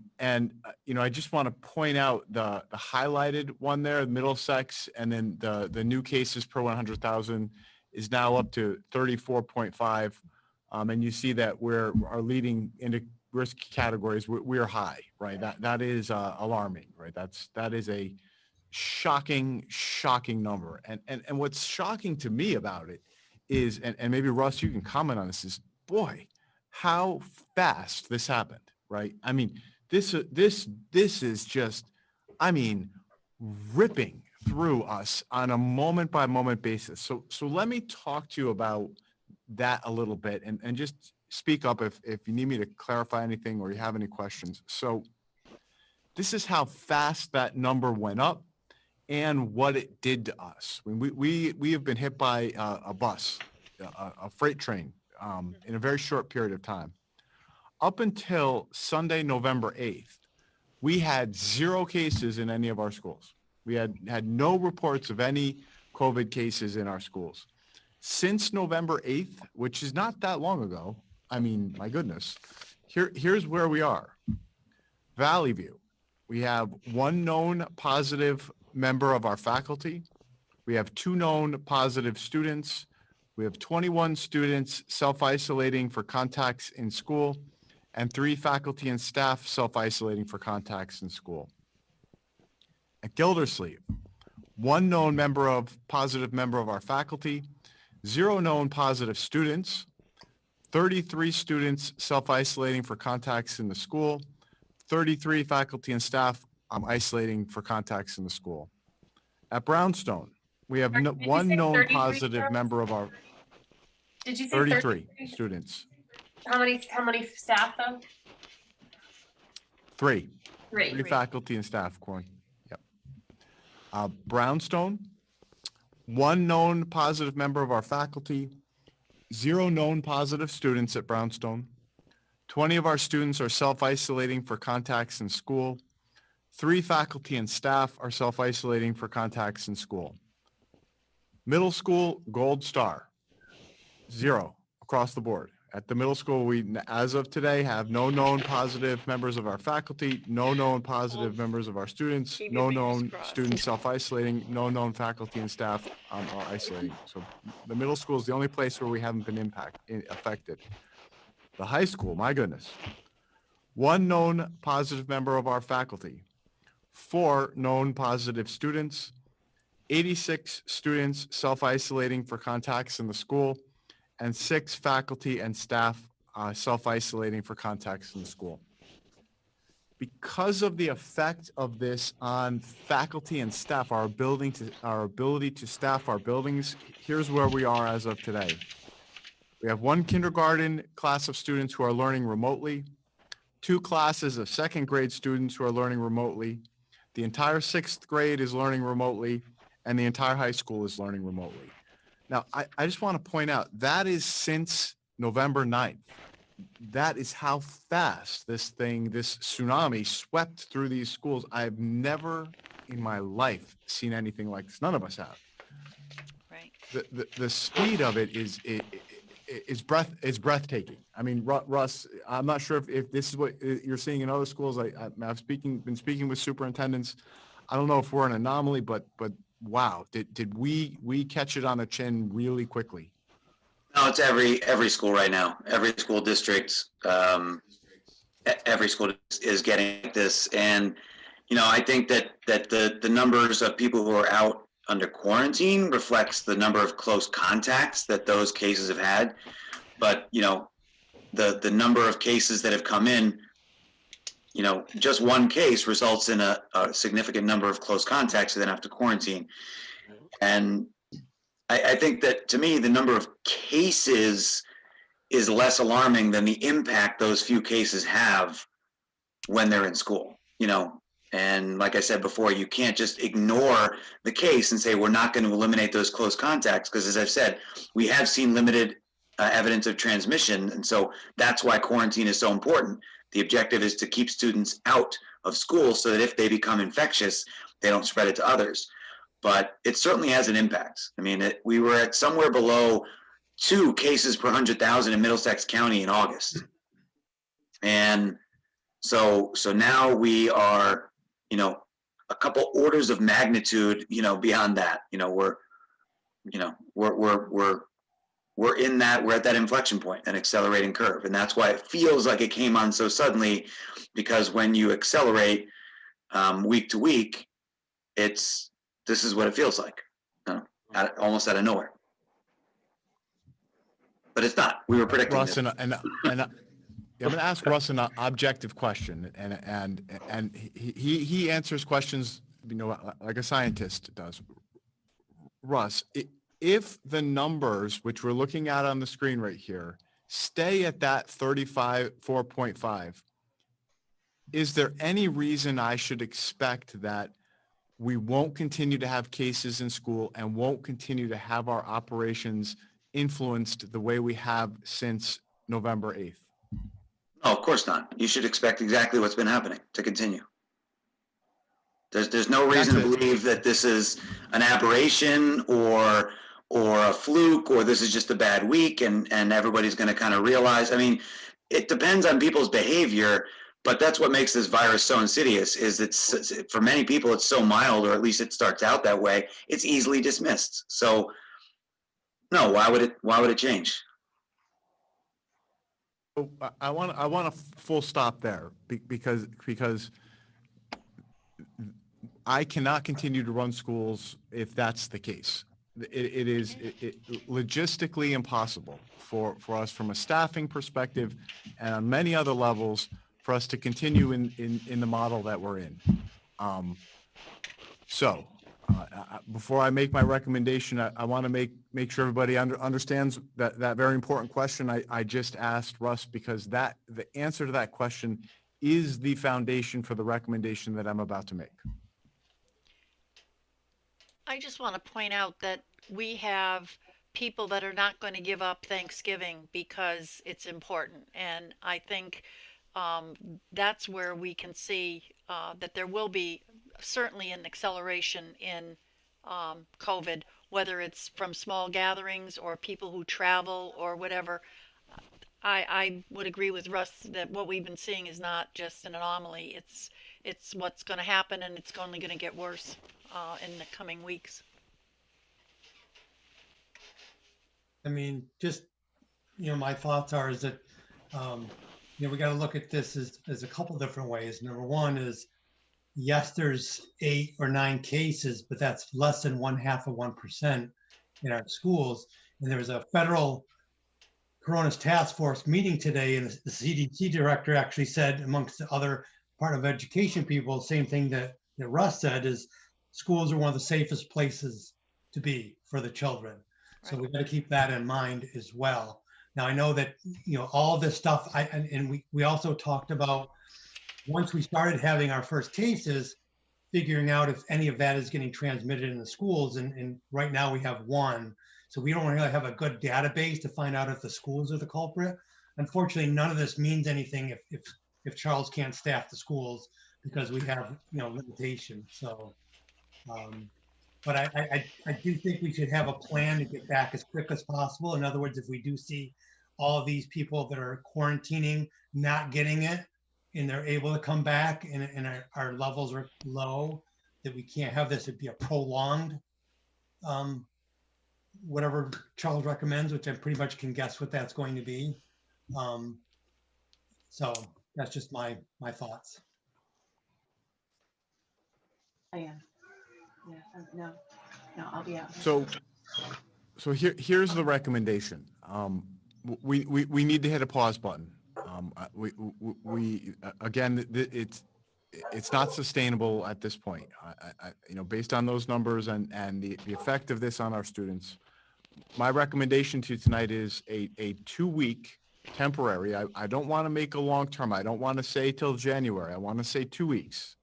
just want to point out the highlighted one there, Middlesex, and then the new cases per 100,000 is now up to 34.5. And you see that our leading risk categories, we are high, right? That is alarming, right? That is a shocking number. And what's shocking to me about it is, and maybe Russ, you can comment on this, is boy, how fast this happened, right? I mean, this is just, I mean, ripping through us on a moment by moment basis. So let me talk to you about that a little bit and just speak up if you need me to clarify anything or you have any questions. So this is how fast that number went up and what it did to us. We have been hit by a bus, a freight train in a very short period of time. Up until Sunday, November 8th, we had 0 cases in any of our schools. We had no reports of any COVID cases in our schools. Since November 8th, which is not that long ago, I mean, my goodness, here's where we are. Valley View, we have 1 known positive member of our faculty. We have 2 known positive students. We have 21 students self-isolating for contacts in school, and 3 faculty and staff self-isolating for contacts in school. At Gildersleeve, 1 known positive member of our faculty, 0 known positive students, 33 students self-isolating for contacts in the school, 33 faculty and staff isolating for contacts in the school. At Brownstone, we have Did you 1 say known 33, positive Charles? member of our Did you say 33 students. How many staff though? 3 3. faculty and staff, Corn. Yep. Brownstone, 1 known positive member of our faculty, 0 known positive students at Brownstone. 20 of our students are self-isolating for contacts in school. 3 faculty and staff are self-isolating for contacts in school. Middle school, Gold Star, 0 across the board. At the middle school, we, as of today, have no known positive members of our faculty, no known positive members of our students, Keep your no fingers known crossed. students self-isolating, no known faculty and staff are isolating. So the middle school is the only place where we haven't been affected. The high school, my goodness, 1 known positive member of our faculty, 4 known positive students, 86 students self-isolating for contacts in the school, and 6 faculty and staff self-isolating for contacts in the school. Because of the effect of this on faculty and staff, our ability to staff our buildings, here's where we are as of today. We have 1 kindergarten class of students who are learning remotely, 2 classes of 2nd grade students who are learning remotely. The entire 6th grade is learning remotely, and the entire high school is learning remotely. Now, I just want to point out that is since November 9th. That is how fast this tsunami swept through these schools. I've never in my life seen anything like this. None of us have. Right. The speed of it is breathtaking. I mean, Russ, I'm not sure if this is what you're seeing in other schools. I've been speaking with superintendents. I don't know if we're an anomaly, but wow, did we catch it on the chin really quickly? No, it's every school right now. Every school district, every school is getting this, and I think that the numbers of people who are out under quarantine reflects the number of close contacts that those cases have had. But the number of cases that have come in, just 1 case results in a significant number of close contacts who then have to quarantine. And I think that, to me, the number of cases is less alarming than the impact those few cases have when they're in school, And like I said before, you can't just ignore the case and say we're not going to eliminate those close contacts, because, as I've said, we have seen limited evidence of transmission. And so that's why quarantine is so important. The objective is to keep students out of school so that if they become infectious, they don't spread it to others. But it certainly has an impact. I mean, we were at somewhere below 2 cases per 100,000 in Middlesex County in August. And so now we are, you know, a couple orders of magnitude, you know, beyond that. You know, we're in that, we're at that inflection point, an accelerating curve. And that's why it feels like it came on so suddenly, because when you accelerate week to week, this is what it feels like, almost out of nowhere. But it's not. We were predicting Russ, this. and I'm going to ask Russ an objective question, and he answers questions, you know, like a scientist does. Russ, if the numbers, which we're looking at on the screen right here, stay at that 4.5, is there any reason I should expect that we won't continue to have cases in school and won't continue to have our operations influenced the way we have since November 8th? No, of course not. You should expect exactly what's been happening to continue. There's no reason to believe that this is an aberration or a fluke, or this is just a bad week and everybody's going to kind of realize. I mean, it depends on people's behavior, but that's what makes this virus so insidious, is it's, for many people, it's so mild, or at least it starts out that way. It's easily dismissed. So no, why would it change? I want a full stop there because I cannot continue to run schools if that's the case. It is logistically impossible for us from a staffing perspective and on many other levels for us to continue in the model that we're in. Before I make my recommendation, I want to make sure everybody understands that very important question I just asked Russ, because the answer to that question is the foundation for the recommendation that I'm about to make. I just want to point out that we have people that are not going to give up Thanksgiving because it's important. And I think that's where we can see that there will be certainly an acceleration in COVID, whether it's from small gatherings or people who travel or whatever. I would agree with Russ that what we've been seeing is not just an anomaly. It's what's going to happen, and it's only going to get worse in the coming weeks. I mean, just, you know, my thoughts are is that, you know, we got to look at this as a couple different ways. Number one is, yes, there's 8 or 9 cases, but that's less than 0.5% in our schools. And there was a federal Corona's task force meeting today, and the CDC director actually said, amongst the other part of education people, same thing that Russ said, is schools are one of the safest places to be for the children. So we've got to keep that in mind as well. Now, I know that, you know, all this stuff, and we also talked about, once we started having our first cases, figuring out if any of that is getting transmitted in the schools. And right now we have 1. So we don't really have a good database to find out if the schools are the culprit. Unfortunately, none of this means anything if Charles can't staff the schools, because we have, you know, limitations. So, but I do think we should have a plan to get back as quick as possible. In other words, if we do see all of these people that are quarantining not getting it, and they're able to come back, and our levels are low, that we can't have this be a prolonged, whatever Charles recommends, which I pretty much can guess what that's going to be. So that's just my thoughts. I am. Yeah, no, I'll be out. So here's the recommendation. We need to hit a pause button. Again, it's not sustainable at this point. You know, based on those numbers and the effect of this on our students, my recommendation to you tonight is a 2-week temporary. I don't want to make a long term. I don't want to say till January. I want to say 2 weeks.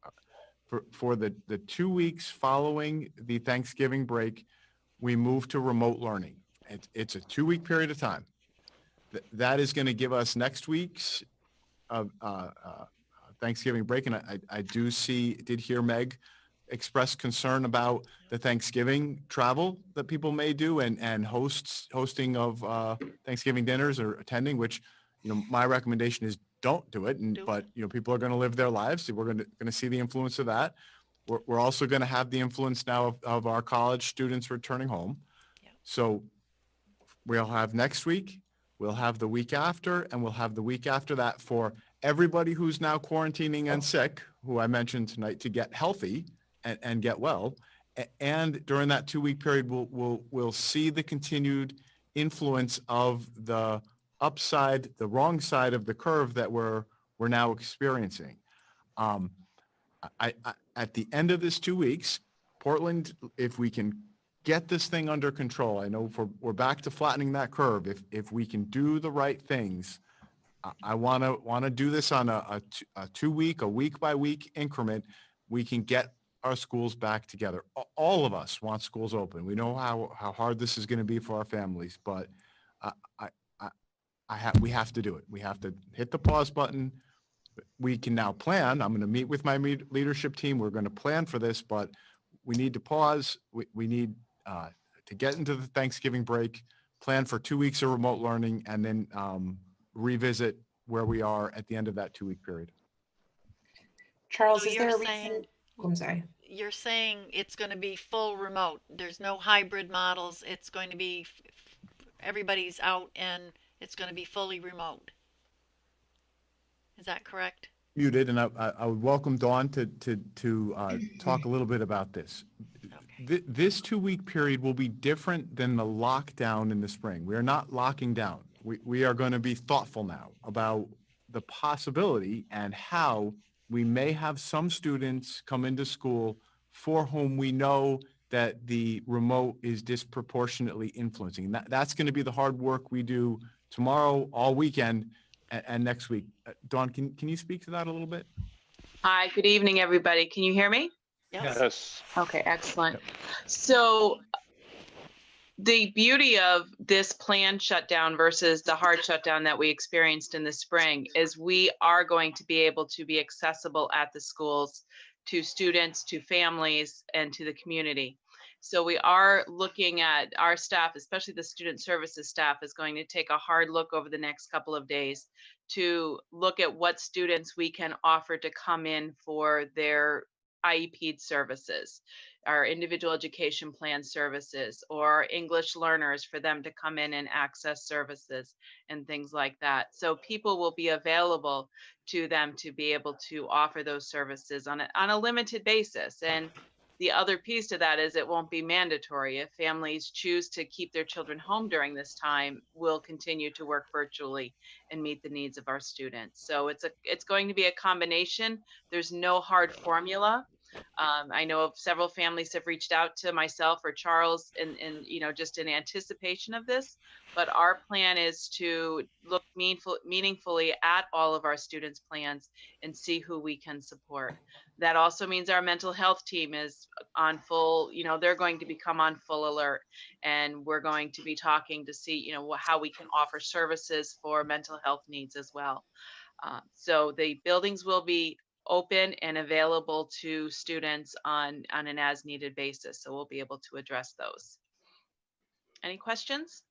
For the 2 weeks following the Thanksgiving break, we move to remote learning. It's a 2-week period of time. That is going to give us next week's Thanksgiving break. And I did hear Meg express concern about the Thanksgiving travel that people may do and hosting of Thanksgiving dinners or attending, which, you know, my recommendation is don't do it. But, people are going to live their lives. We're going to see the influence of that. We're also going to have the influence now of our college students returning home. Yeah. So we'll have next week, we'll have the week after, and we'll have the week after that for everybody who's now quarantining and sick, who I mentioned tonight, to get healthy and get well. And during that 2-week period, we'll see the continued influence of the upside, the wrong side of the curve that we're now experiencing. At the end of this 2 weeks, Portland, if we can get this thing under control, I know we're back to flattening that curve. If we can do the right things, I want to do this on a 2-week, a week-by-week increment. We can get our schools back together. All of us want schools open. We know how hard this is going to be for our families, but we have to do it. We have to hit the pause button. We can now plan. I'm going to meet with my leadership team. We're going to plan for this, but we need to pause. We need to get into the Thanksgiving break, plan for 2 weeks of remote learning, and then revisit where we are at the end of that 2-week period. Charles, So is there you're a reason? saying- Oh, I'm sorry. You're saying it's going to be full remote. There's no hybrid models. It's going to be everybody's out and it's going to be fully remote. Is that correct? Muted, and I would welcome Dawn to talk a little bit about this. Okay. This 2-week period will be different than the lockdown in the spring. We are not locking down. We are going to be thoughtful now about the possibility and how we may have some students come into school for whom we know that the remote is disproportionately influencing. That's going to be the hard work we do tomorrow, all weekend, and next week. Dawn, can you speak to that a little bit? Hi, good evening, everybody. Can you hear me? Yes. Yes. Okay, excellent. So the beauty of this planned shutdown versus the hard shutdown that we experienced in the spring is we are going to be able to be accessible at the schools to students, to families, and to the community. So we are looking at our staff, especially the student services staff, is going to take a hard look over the next couple of days to look at what students we can offer to come in for their IEP services, our individual education plan services, or English learners for them to come in and access services and things like that. So people will be available to them to be able to offer those services on a limited basis. And the other piece to that is it won't be mandatory. If families choose to keep their children home during this time, we'll continue to work virtually and meet the needs of our students. So it's going to be a combination. There's no hard formula. I know of several families have reached out to myself or Charles in just in anticipation of this, but our plan is to look meaningfully at all of our students' plans and see who we can support. That also means our mental health team is on full, they're going to become on full alert, and we're going to be talking to see, how we can offer services for mental health needs as well. So the buildings will be open and available to students on an as needed basis. So we'll be able to address those. Any questions?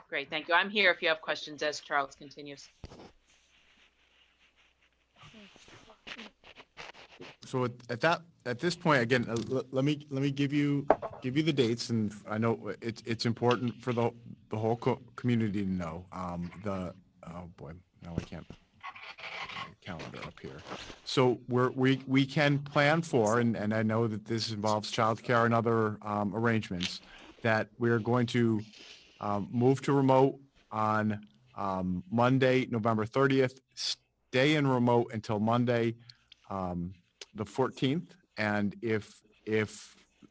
Great, thank you. I'm here if you have questions as Charles continues. So at this point, again, let me give you the dates, and I know it's important for the whole community to know. Oh boy, now I can't my calendar up here. So we can plan for, and I know that this involves childcare and other arrangements, that we're going to move to remote on Monday, November 30th. Stay in remote until Monday, the 14th, and if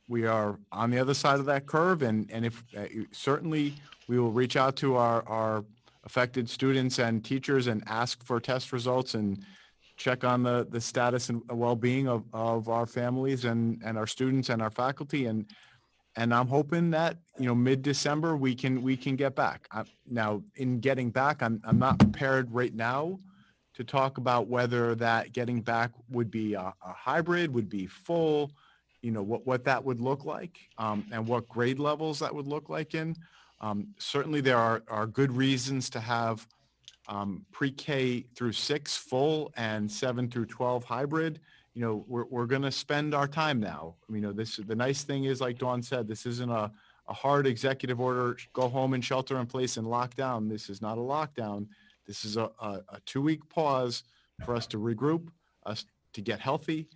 we are on the other side of that curve, and if certainly we will reach out to our affected students and teachers and ask for test results and check on the status and well-being of our families and our students and our faculty, and I'm hoping that mid-December we can get back. Now, in getting back, I'm not prepared right now to talk about whether that getting back would be a hybrid, would be full, what that would look like, and what grade levels that would look like in. Certainly there are good reasons to have pre-K through 6 full and 7 through 12 hybrid. You know, we're going to spend our time now. You know, the nice thing is, like Dawn said, this isn't a hard executive order, go home and shelter in place and lock down. This is not a lockdown. This is a 2-week pause for us to regroup, us to get healthy,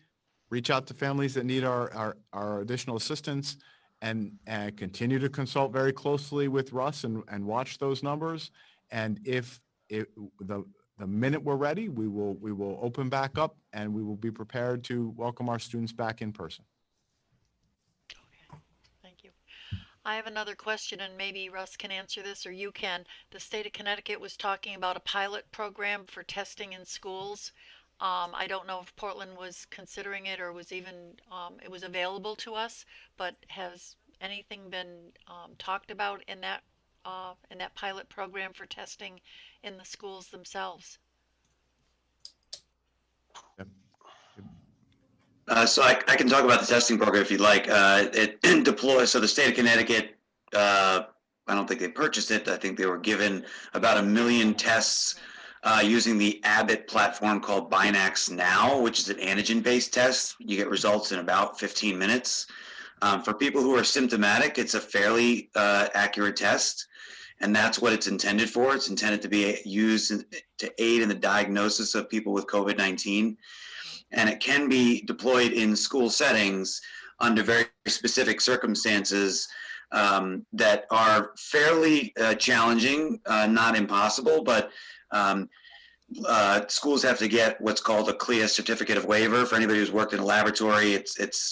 reach out to families that need our additional assistance, and continue to consult very closely with Russ and watch those numbers. And if the minute we're ready, we will open back up, and we will be prepared to welcome our students back in person. Okay, thank you. I have another question, and maybe Russ can answer this, or you can. The state of Connecticut was talking about a pilot program for testing in schools. I don't know if Portland was considering it or was even, it was available to us, but has anything been talked about in that pilot program for testing in the schools themselves? So I can talk about the testing program if you'd like. It deploys, so the state of Connecticut, I don't think they purchased it. I think they were given about 1 million tests using the Abbott platform called Binax Now, which is an antigen-based test. You get results in about 15 minutes. For people who are symptomatic, it's a fairly accurate test, and that's what it's intended for. It's intended to be used to aid in the diagnosis of people with COVID-19. And it can be deployed in school settings under very specific circumstances that are fairly challenging, not impossible, but schools have to get what's called a CLIA certificate of waiver. For anybody who's worked in a laboratory, it's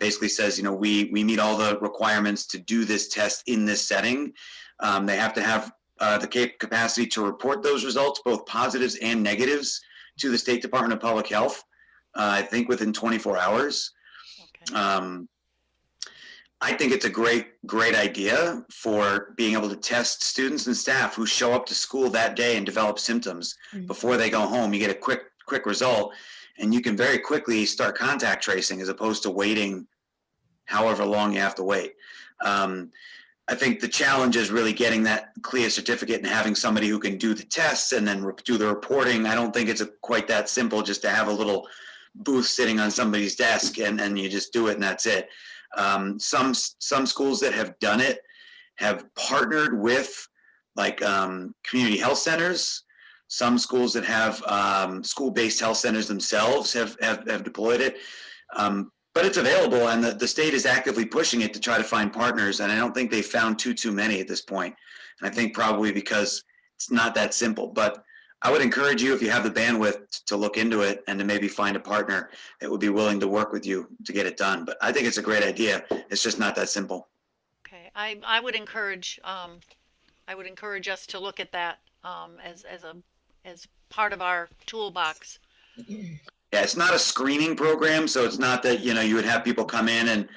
basically says, you know, we meet all the requirements to do this test in this setting. They have to have the capacity to report those results, both positives and negatives, to the State Department of Public Health, I think within 24 hours. Okay. I think it's a great idea for being able to test students and staff who show up to school that day and develop symptoms. Before they go home. You get a quick result, and you can very quickly start contact tracing as opposed to waiting however long you have to wait. I think the challenge is really getting that CLIA certificate and having somebody who can do the tests and then do the reporting. I don't think it's quite that simple just to have a little booth sitting on somebody's desk and you just do it and that's it. Some schools that have done it have partnered with like community health centers. Some schools that have school-based health centers themselves have deployed it. But it's available, and the state is actively pushing it to try to find partners, and I don't think they've found too many at this point. And I think probably because it's not that simple. But I would encourage you, if you have the bandwidth, to look into it and to maybe find a partner that would be willing to work with you to get it done. But I think it's a great idea. It's just not that simple. Okay, I would encourage us to look at that as part of our toolbox. Yeah, it's not a screening program, so it's not that, you know, you would have people come in and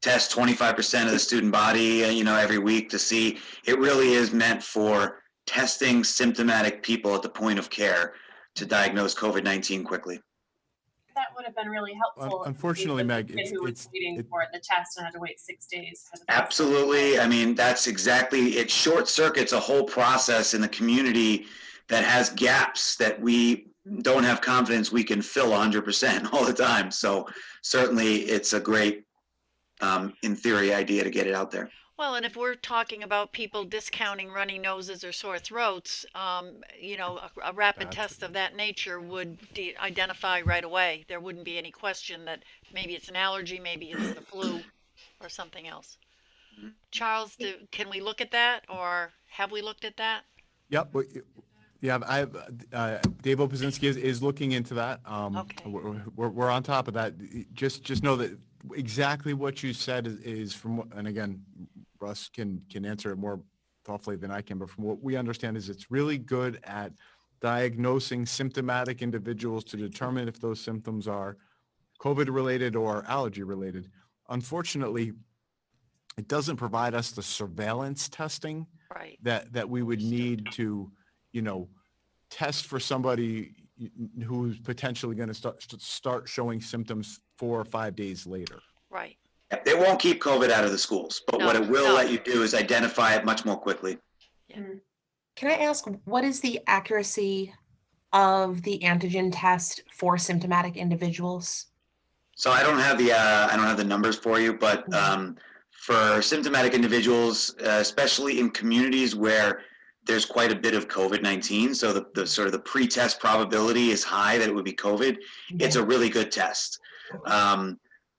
test 25% of the student body, you know, every week to see. It really is meant for testing symptomatic people at the point of care to diagnose COVID-19 quickly. That would have been really helpful. Unfortunately, Meg, who was waiting for the test and had to wait 6 days. For the Absolutely. I mean, that's exactly, it short circuits a whole process in the community that has gaps that we don't have confidence we can fill 100% all the time. So certainly it's a great, in theory, idea to get it out there. Well, and if we're talking about people discounting runny noses or sore throats, you know, a rapid test of that nature would identify right away. There wouldn't be any question that maybe it's an allergy, maybe it's the flu or something else. Charles, can we look at that, or have we looked at that? Yep. Yeah, Dave Opazinski is looking into that. Okay. We're on top of that. Just know that exactly what you said is from, and again, Russ can answer it more thoughtfully than I can, but from what we understand is it's really good at diagnosing symptomatic individuals to determine if those symptoms are COVID related or allergy related. Unfortunately, it doesn't provide us the surveillance testing Right. that we would need to, you know, test for somebody who's potentially going to start showing symptoms 4 or 5 days later. Right. They won't keep COVID out of the schools, but what No, it will no. let you do is identify it much more quickly. Can I ask, what is the accuracy of the antigen test for symptomatic individuals? So I don't have the numbers for you, but for symptomatic individuals, especially in communities where there's quite a bit of COVID-19, so the sort of the pre-test probability is high that it would be COVID. It's a really good test.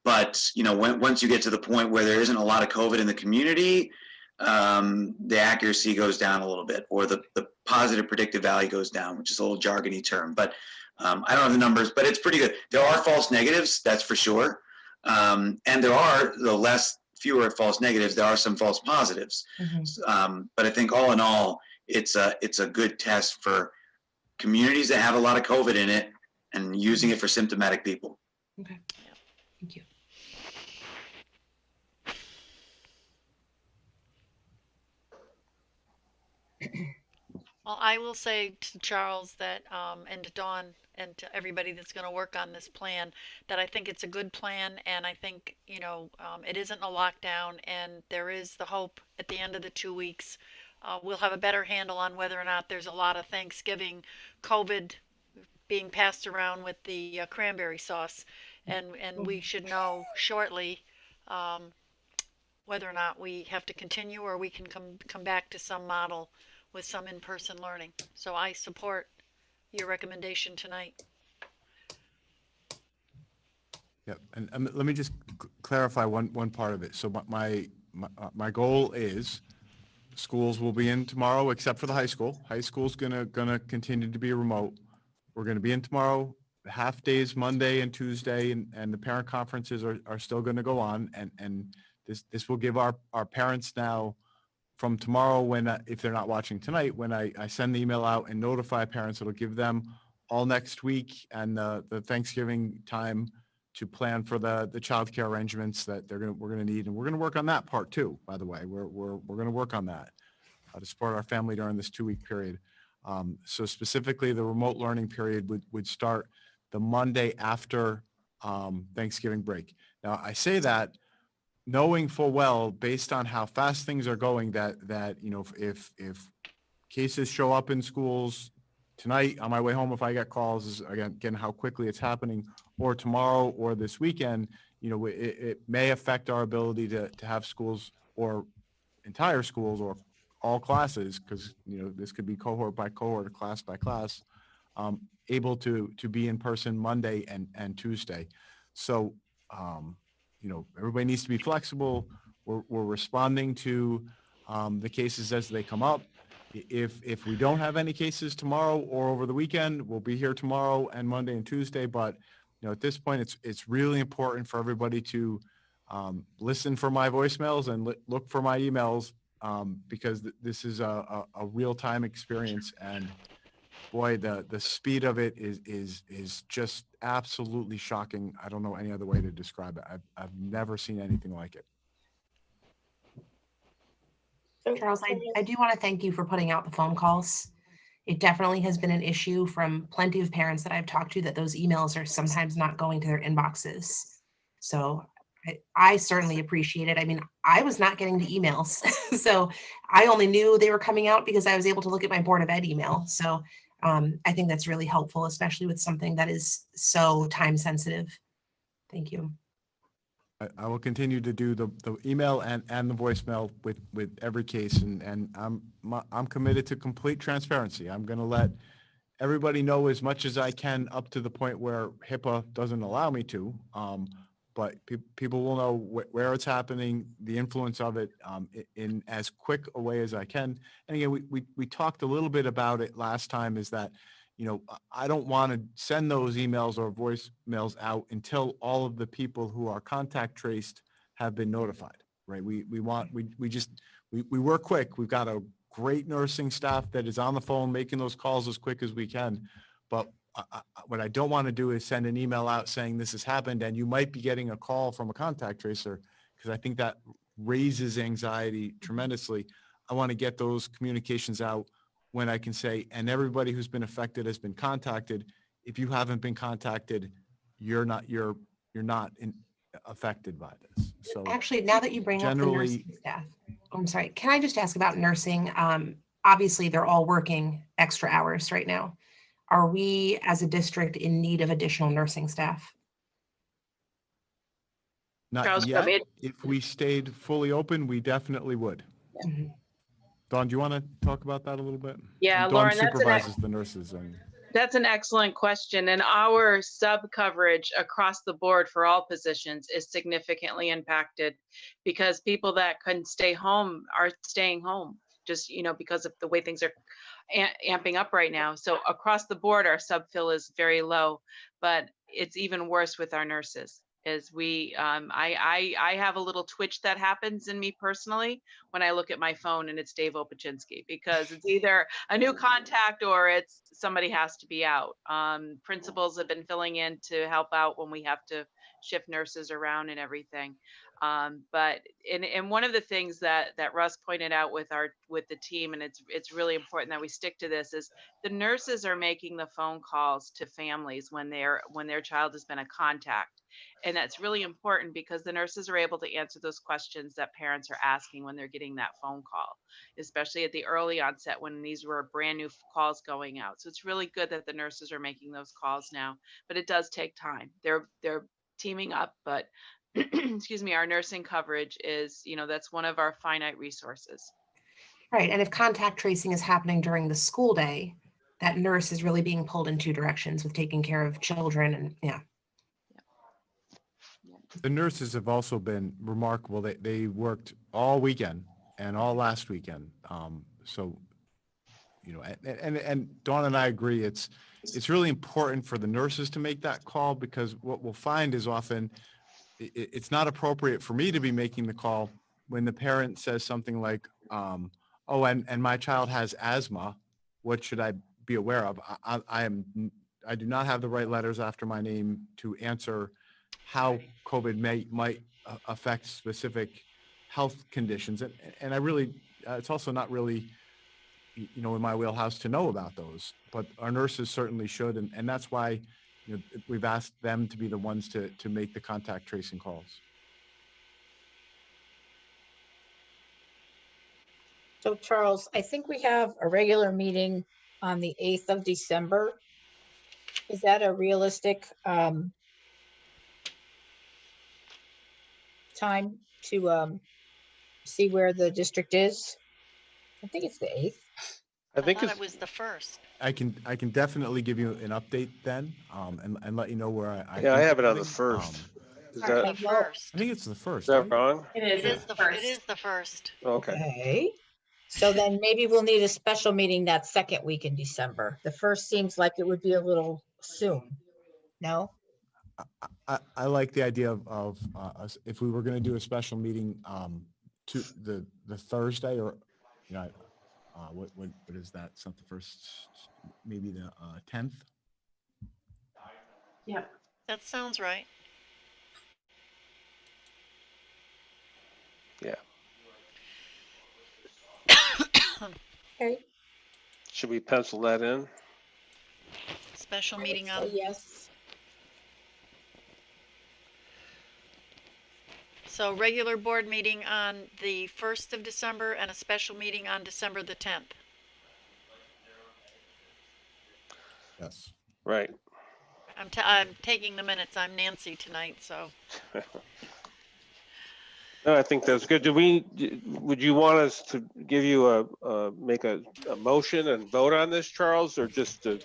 But once you get to the point where there isn't a lot of COVID in the community, the accuracy goes down a little bit, or the positive predictive value goes down, which is a little jargony term. But I don't have the numbers, but it's pretty good. There are false negatives, that's for sure. And there are, fewer false negatives, there are some false positives. But I think all in all, it's a good test for communities that have a lot of COVID in it and using it for symptomatic people. Okay, thank you. Well, I will say to Charles that, and to Dawn and to everybody that's going to work on this plan, that I think it's a good plan, and I think, it isn't a lockdown, and there is the hope at the end of the 2 weeks, we'll have a better handle on whether or not there's a lot of Thanksgiving COVID being passed around with the cranberry sauce, and we should know shortly whether or not we have to continue or we can come back to some model with some in-person learning. So I support your recommendation tonight. Yep, and let me just clarify one part of it. So my goal is schools will be in tomorrow except for the high school. High school's gonna continue to be remote. We're gonna be in tomorrow, half days Monday and Tuesday, and the parent conferences are still gonna go on, and this will give our parents now from tomorrow, when if they're not watching tonight, when I send the email out and notify parents, it'll give them all next week and the Thanksgiving time to plan for the childcare arrangements that we're gonna need, and we're gonna work on that part too. By the way, we're gonna work on that to support our family during this 2-week period. So specifically, the remote learning period would start the Monday after Thanksgiving break. Now, I say that knowing full well, based on how fast things are going, that if cases show up in schools tonight on my way home, if I get calls, is again how quickly it's happening, or tomorrow or this weekend, it may affect our ability to have schools or entire schools or all classes, because this could be cohort by cohort or class by class, able to be in person Monday and Tuesday. So everybody needs to be flexible. We're responding to the cases as they come up. If we don't have any cases tomorrow or over the weekend, we'll be here tomorrow and Monday and Tuesday. But at this point, it's really important for everybody to listen for my voicemails and look for my emails, because this is a real-time experience, and boy, the speed of it is just absolutely shocking. I don't know any other way to describe it. I've never seen anything like it. Charles, I do want to thank you for putting out the phone calls. It definitely has been an issue from plenty of parents that I've talked to, that those emails are sometimes not going to their inboxes. So I certainly appreciate it. I mean, I was not getting the emails. So I only knew they were coming out because I was able to look at my Board of Ed email. So I think that's really helpful, especially with something that is so time sensitive. Thank you. I will continue to do the email and the voicemail with every case, and I'm committed to complete transparency. I'm going to let everybody know as much as I can, up to the point where HIPAA doesn't allow me to. But people will know where it's happening, the influence of it, in as quick a way as I can. And again, we talked a little bit about it last time, is that, I don't want to send those emails or voicemails out until all of the people who are contact traced have been notified, right? We work quick. We've got a great nursing staff that is on the phone making those calls as quick as we can. But what I don't want to do is send an email out saying this has happened, and you might be getting a call from a contact tracer, because I think that raises anxiety tremendously. I want to get those communications out when I can say, and everybody who's been affected has been contacted. If you haven't been contacted, you're not affected by this. So Actually, now that you bring up the generally- nursing staff, I'm sorry, can I just ask about nursing? Obviously, they're all working extra hours right now. Are we, as a district, in need of additional nursing staff? not Charles, yet. it- If we stayed fully open, we definitely would. Mhm. Dawn, do you want to talk about that a little bit? Yeah, Dawn Lauren, that's an supervises the nurses and. That's an excellent question. And our sub coverage across the board for all positions is significantly impacted because people that couldn't stay home are staying home just, because of the way things are amping up right now. So across the board, our sub fill is very low, but it's even worse with our nurses. Is I have a little twitch that happens in me personally when I look at my phone and it's Dave Opachinski, because it's either a new contact or it's somebody has to be out. Principals have been filling in to help out when we have to shift nurses around and everything. But one of the things that Russ pointed out with the team, and it's really important that we stick to this, is the nurses are making the phone calls to families when their child has been a contact. And that's really important because the nurses are able to answer those questions that parents are asking when they're getting that phone call, especially at the early onset when these were brand new calls going out. So it's really good that the nurses are making those calls now, but it does take time. They're teaming up, but excuse me, our nursing coverage is, that's one of our finite resources. Right, and if contact tracing is happening during the school day, that nurse is really being pulled in two directions with taking care of children and, yeah. The nurses have also been remarkable. They worked all weekend and all last weekend. So, and Dawn and I agree, it's really important for the nurses to make that call, because what we'll find is often it's not appropriate for me to be making the call when the parent says something like, oh, and my child has asthma. What should I be aware of? I do not have the right letters after my name to answer how COVID might affect specific health conditions. And I really, it's also not really, in my wheelhouse to know about those, but our nurses certainly should. And that's why, we've asked them to be the ones to make the contact tracing calls. So Charles, I think we have a regular meeting on the 8th of December. Is that a realistic time to see where the district is? I think it's the 8th. I think thought it's, it was the first. I can definitely give you an update then, and let you know where I yeah, I think have it we're on the heading. first. Is All that, right. The Well, first. I think it's the first. is that right? wrong? It is. It is it's the first. it is the first. Okay. Okay. So then maybe we'll need a special meeting that second week in December. The first seems like it would be a little soon. No? I like the idea of if we were going to do a special meeting to the Thursday, or what is that? It's not the first, maybe the 10th. Yep. That sounds right. Yeah. Okay. Should we pencil that in? Special I would meeting say on, yes. so regular board meeting on the 1st of December and a special meeting on December the 10th. Yes. Right. I'm taking the minutes. I'm Nancy tonight, so. No, I think that's good. Would you want us to give you make a motion and vote on this, Charles, or just an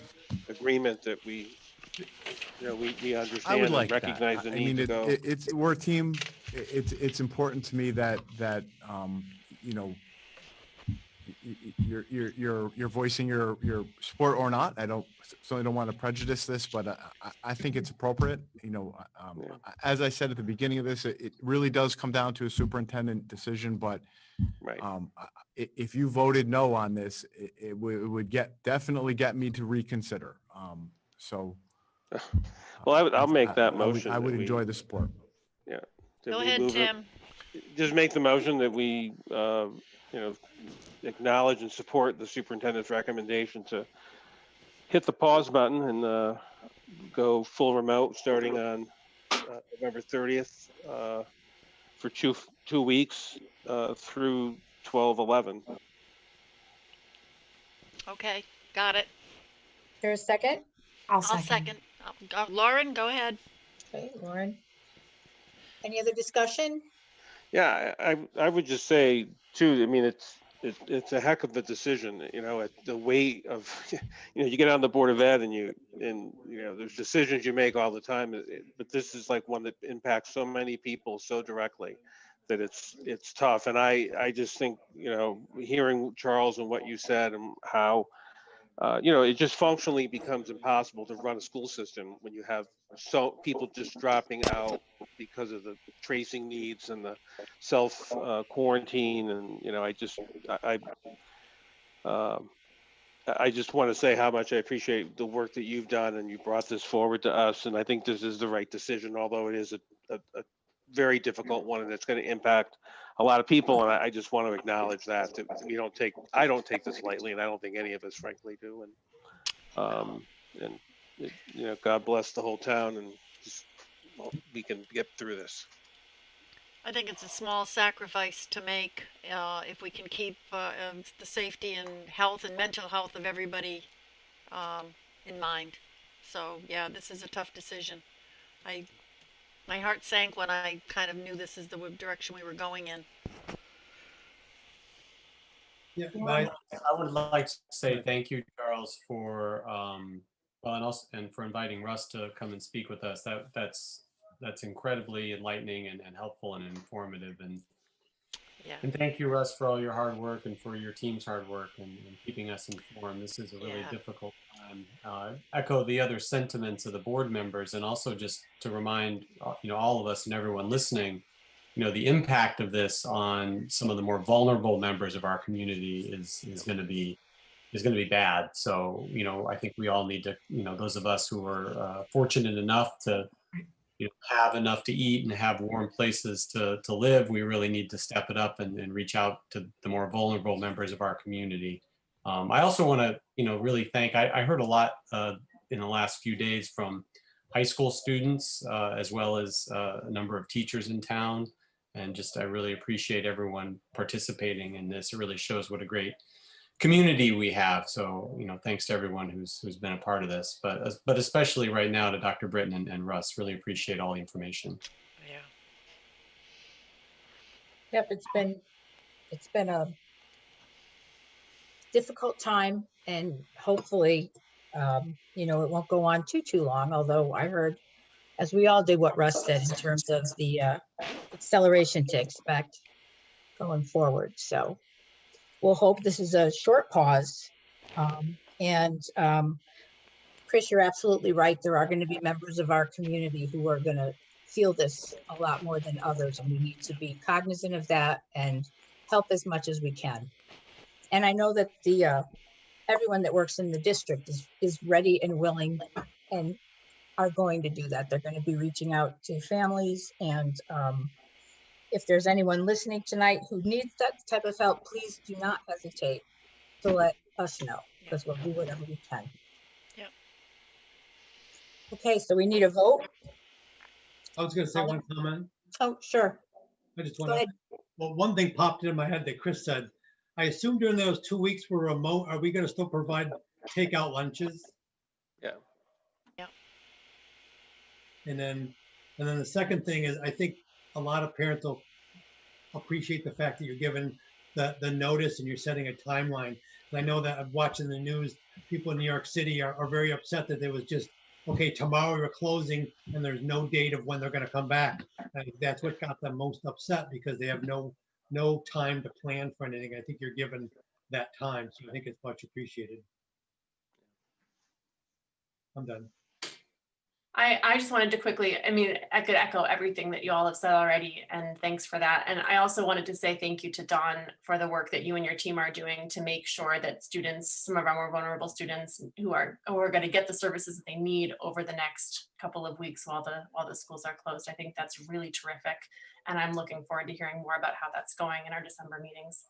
agreement that we I would understand like and recognize that. the I need mean, to go? we're a team. It's important to me that you're voicing your support or not. I certainly don't want to prejudice this, but I think it's appropriate. As I said at the beginning of this, it really does come down to a superintendent decision. But Right. if you voted no on this, it would definitely get me to reconsider. Well, I'll make that motion. I would that we- enjoy the support. Yeah. Did Go we ahead, move it? Tim. Just make the motion that we, acknowledge and support the superintendent's recommendation to hit the pause button and go full remote starting on November 30th for two weeks through 12/11. Okay, got it. There's a second? I'll I'll second. second. Lauren, go ahead. Okay, Lauren. Any other discussion? Yeah, I would just say too, I mean, it's a heck of a decision, at the weight of, you get on the Board of Ed and there's decisions you make all the time, but this is like one that impacts so many people so directly that it's tough. And I just think, hearing Charles and what you said and how, it just functionally becomes impossible to run a school system when you have so people just dropping out because of the tracing needs and the self quarantine. And I just want to say how much I appreciate the work that you've done, and you brought this forward to us. And I think this is the right decision, although it is a very difficult one, and it's going to impact a lot of people. And I just want to acknowledge that I don't take this lightly, and I don't think any of us frankly do. And God bless the whole town, and just we can get through this. I think it's a small sacrifice to make if we can keep the safety and health and mental health of everybody in mind. So yeah, this is a tough decision. My heart sank when I kind of knew this is the direction we were going in. Yeah, I would like to say thank you, Charles, for and for inviting Russ to come and speak with us. That's incredibly enlightening and helpful and informative. And thank you, Russ, for all your hard work and for your team's hard work and keeping us informed. This is a really difficult time. Echo the other sentiments of the board members, and also just to remind all of us and everyone listening, the impact of this on some of the more vulnerable members of our community is going to be bad. So I think we all need to, those of us who are fortunate enough to have enough to eat and have warm places to live, we really need to step it up and reach out to the more vulnerable members of our community. I also want to really thank, I heard a lot in the last few days from high school students as well as a number of teachers in town. And I really appreciate everyone participating in this. It really shows what a great community we have. So, thanks to everyone who's been a part of this, but especially right now to Dr. Britton and Russ. Really appreciate all the information. Yeah. Yep, it's been a difficult time, and hopefully, it won't go on too long. Although I heard, as we all did, what Russ said in terms of the acceleration to expect going forward. So we'll hope this is a short pause. Chris, you're absolutely right. There are going to be members of our community who are going to feel this a lot more than others, and we need to be cognizant of that and help as much as we can. And I know that everyone that works in the district is ready and willing and are going to do that. They're going to be reaching out to families, and if there's anyone listening tonight who needs that type of help, please do not hesitate to let us know, because we'll do whatever we can. Yep. Okay, so we need a vote. I was going to say one comment. Oh, sure. I just want to, well, one thing popped into my head that Chris said. I assume during those 2 weeks we're remote, are we going to still provide takeout lunches? Yeah. Yeah. And then the second thing is, I think a lot of parents will appreciate the fact that you're given the notice and you're setting a timeline. And I know that I'm watching the news, people in New York City are very upset that there was just, okay, tomorrow we're closing and there's no date of when they're going to come back. I think that's what got them most upset, because they have no time to plan for anything. I think you're given that time. So I think it's much appreciated. I'm done. I just wanted to quickly, I could echo everything that you all have said already, and thanks for that. And I also wanted to say thank you to Dawn for the work that you and your team are doing to make sure that students, some of our more vulnerable students who are going to get the services that they need over the next couple of weeks while the schools are closed. I think that's really terrific. And I'm looking forward to hearing more about how that's going in our December meetings.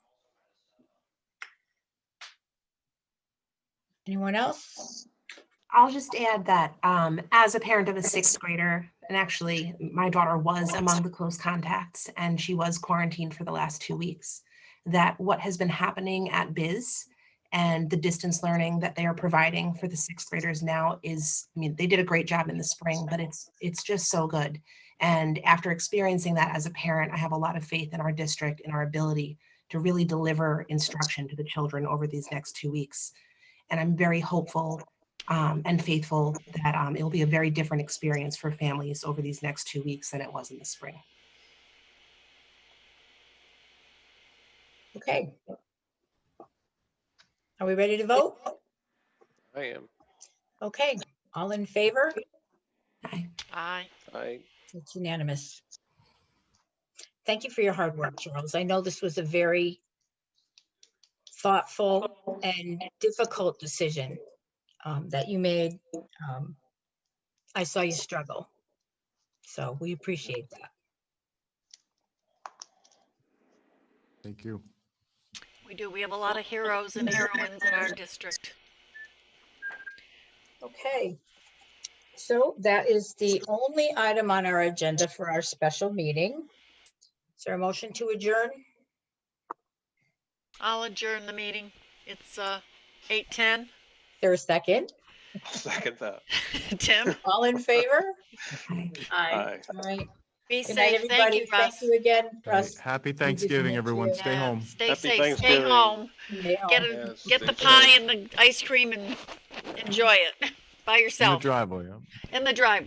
Anyone else? I'll just add that as a parent of a sixth grader, and actually my daughter was among the close contacts and she was quarantined for the last 2 weeks, that what has been happening at Biz and the distance learning that they are providing for the sixth graders now is, I mean, they did a great job in the spring, but it's just so good. And after experiencing that as a parent, I have a lot of faith in our district, in our ability to really deliver instruction to the children over these next 2 weeks. And I'm very hopeful and faithful that it will be a very different experience for families over these next 2 weeks than it was in the spring. Okay. Are we ready to vote? I am. Okay, all in favor? Aye. Aye. It's unanimous. Thank you for your hard work, Charles. I know this was a very thoughtful and difficult decision that you made. I saw you struggle, so we appreciate that. Thank you. We do. We have a lot of heroes and heroines in our district. Okay. So that is the only item on our agenda for our special meeting. Is there a motion to adjourn? I'll adjourn the meeting. It's 8:10. Is there a second? I'll second that. Tim, All in favor? Aye. Aye. All right. be Good night, safe. Thank you, everybody. Russ. Thank you again, All right. Russ. Happy just Thanksgiving, met everyone. you. Stay Yeah, home. Stay Happy safe. Stay Thanksgiving. home. Stay home. Get Yes, get the stay pie safe. and the ice cream and enjoy it by In the yourself driveway. Yeah. in the driveway.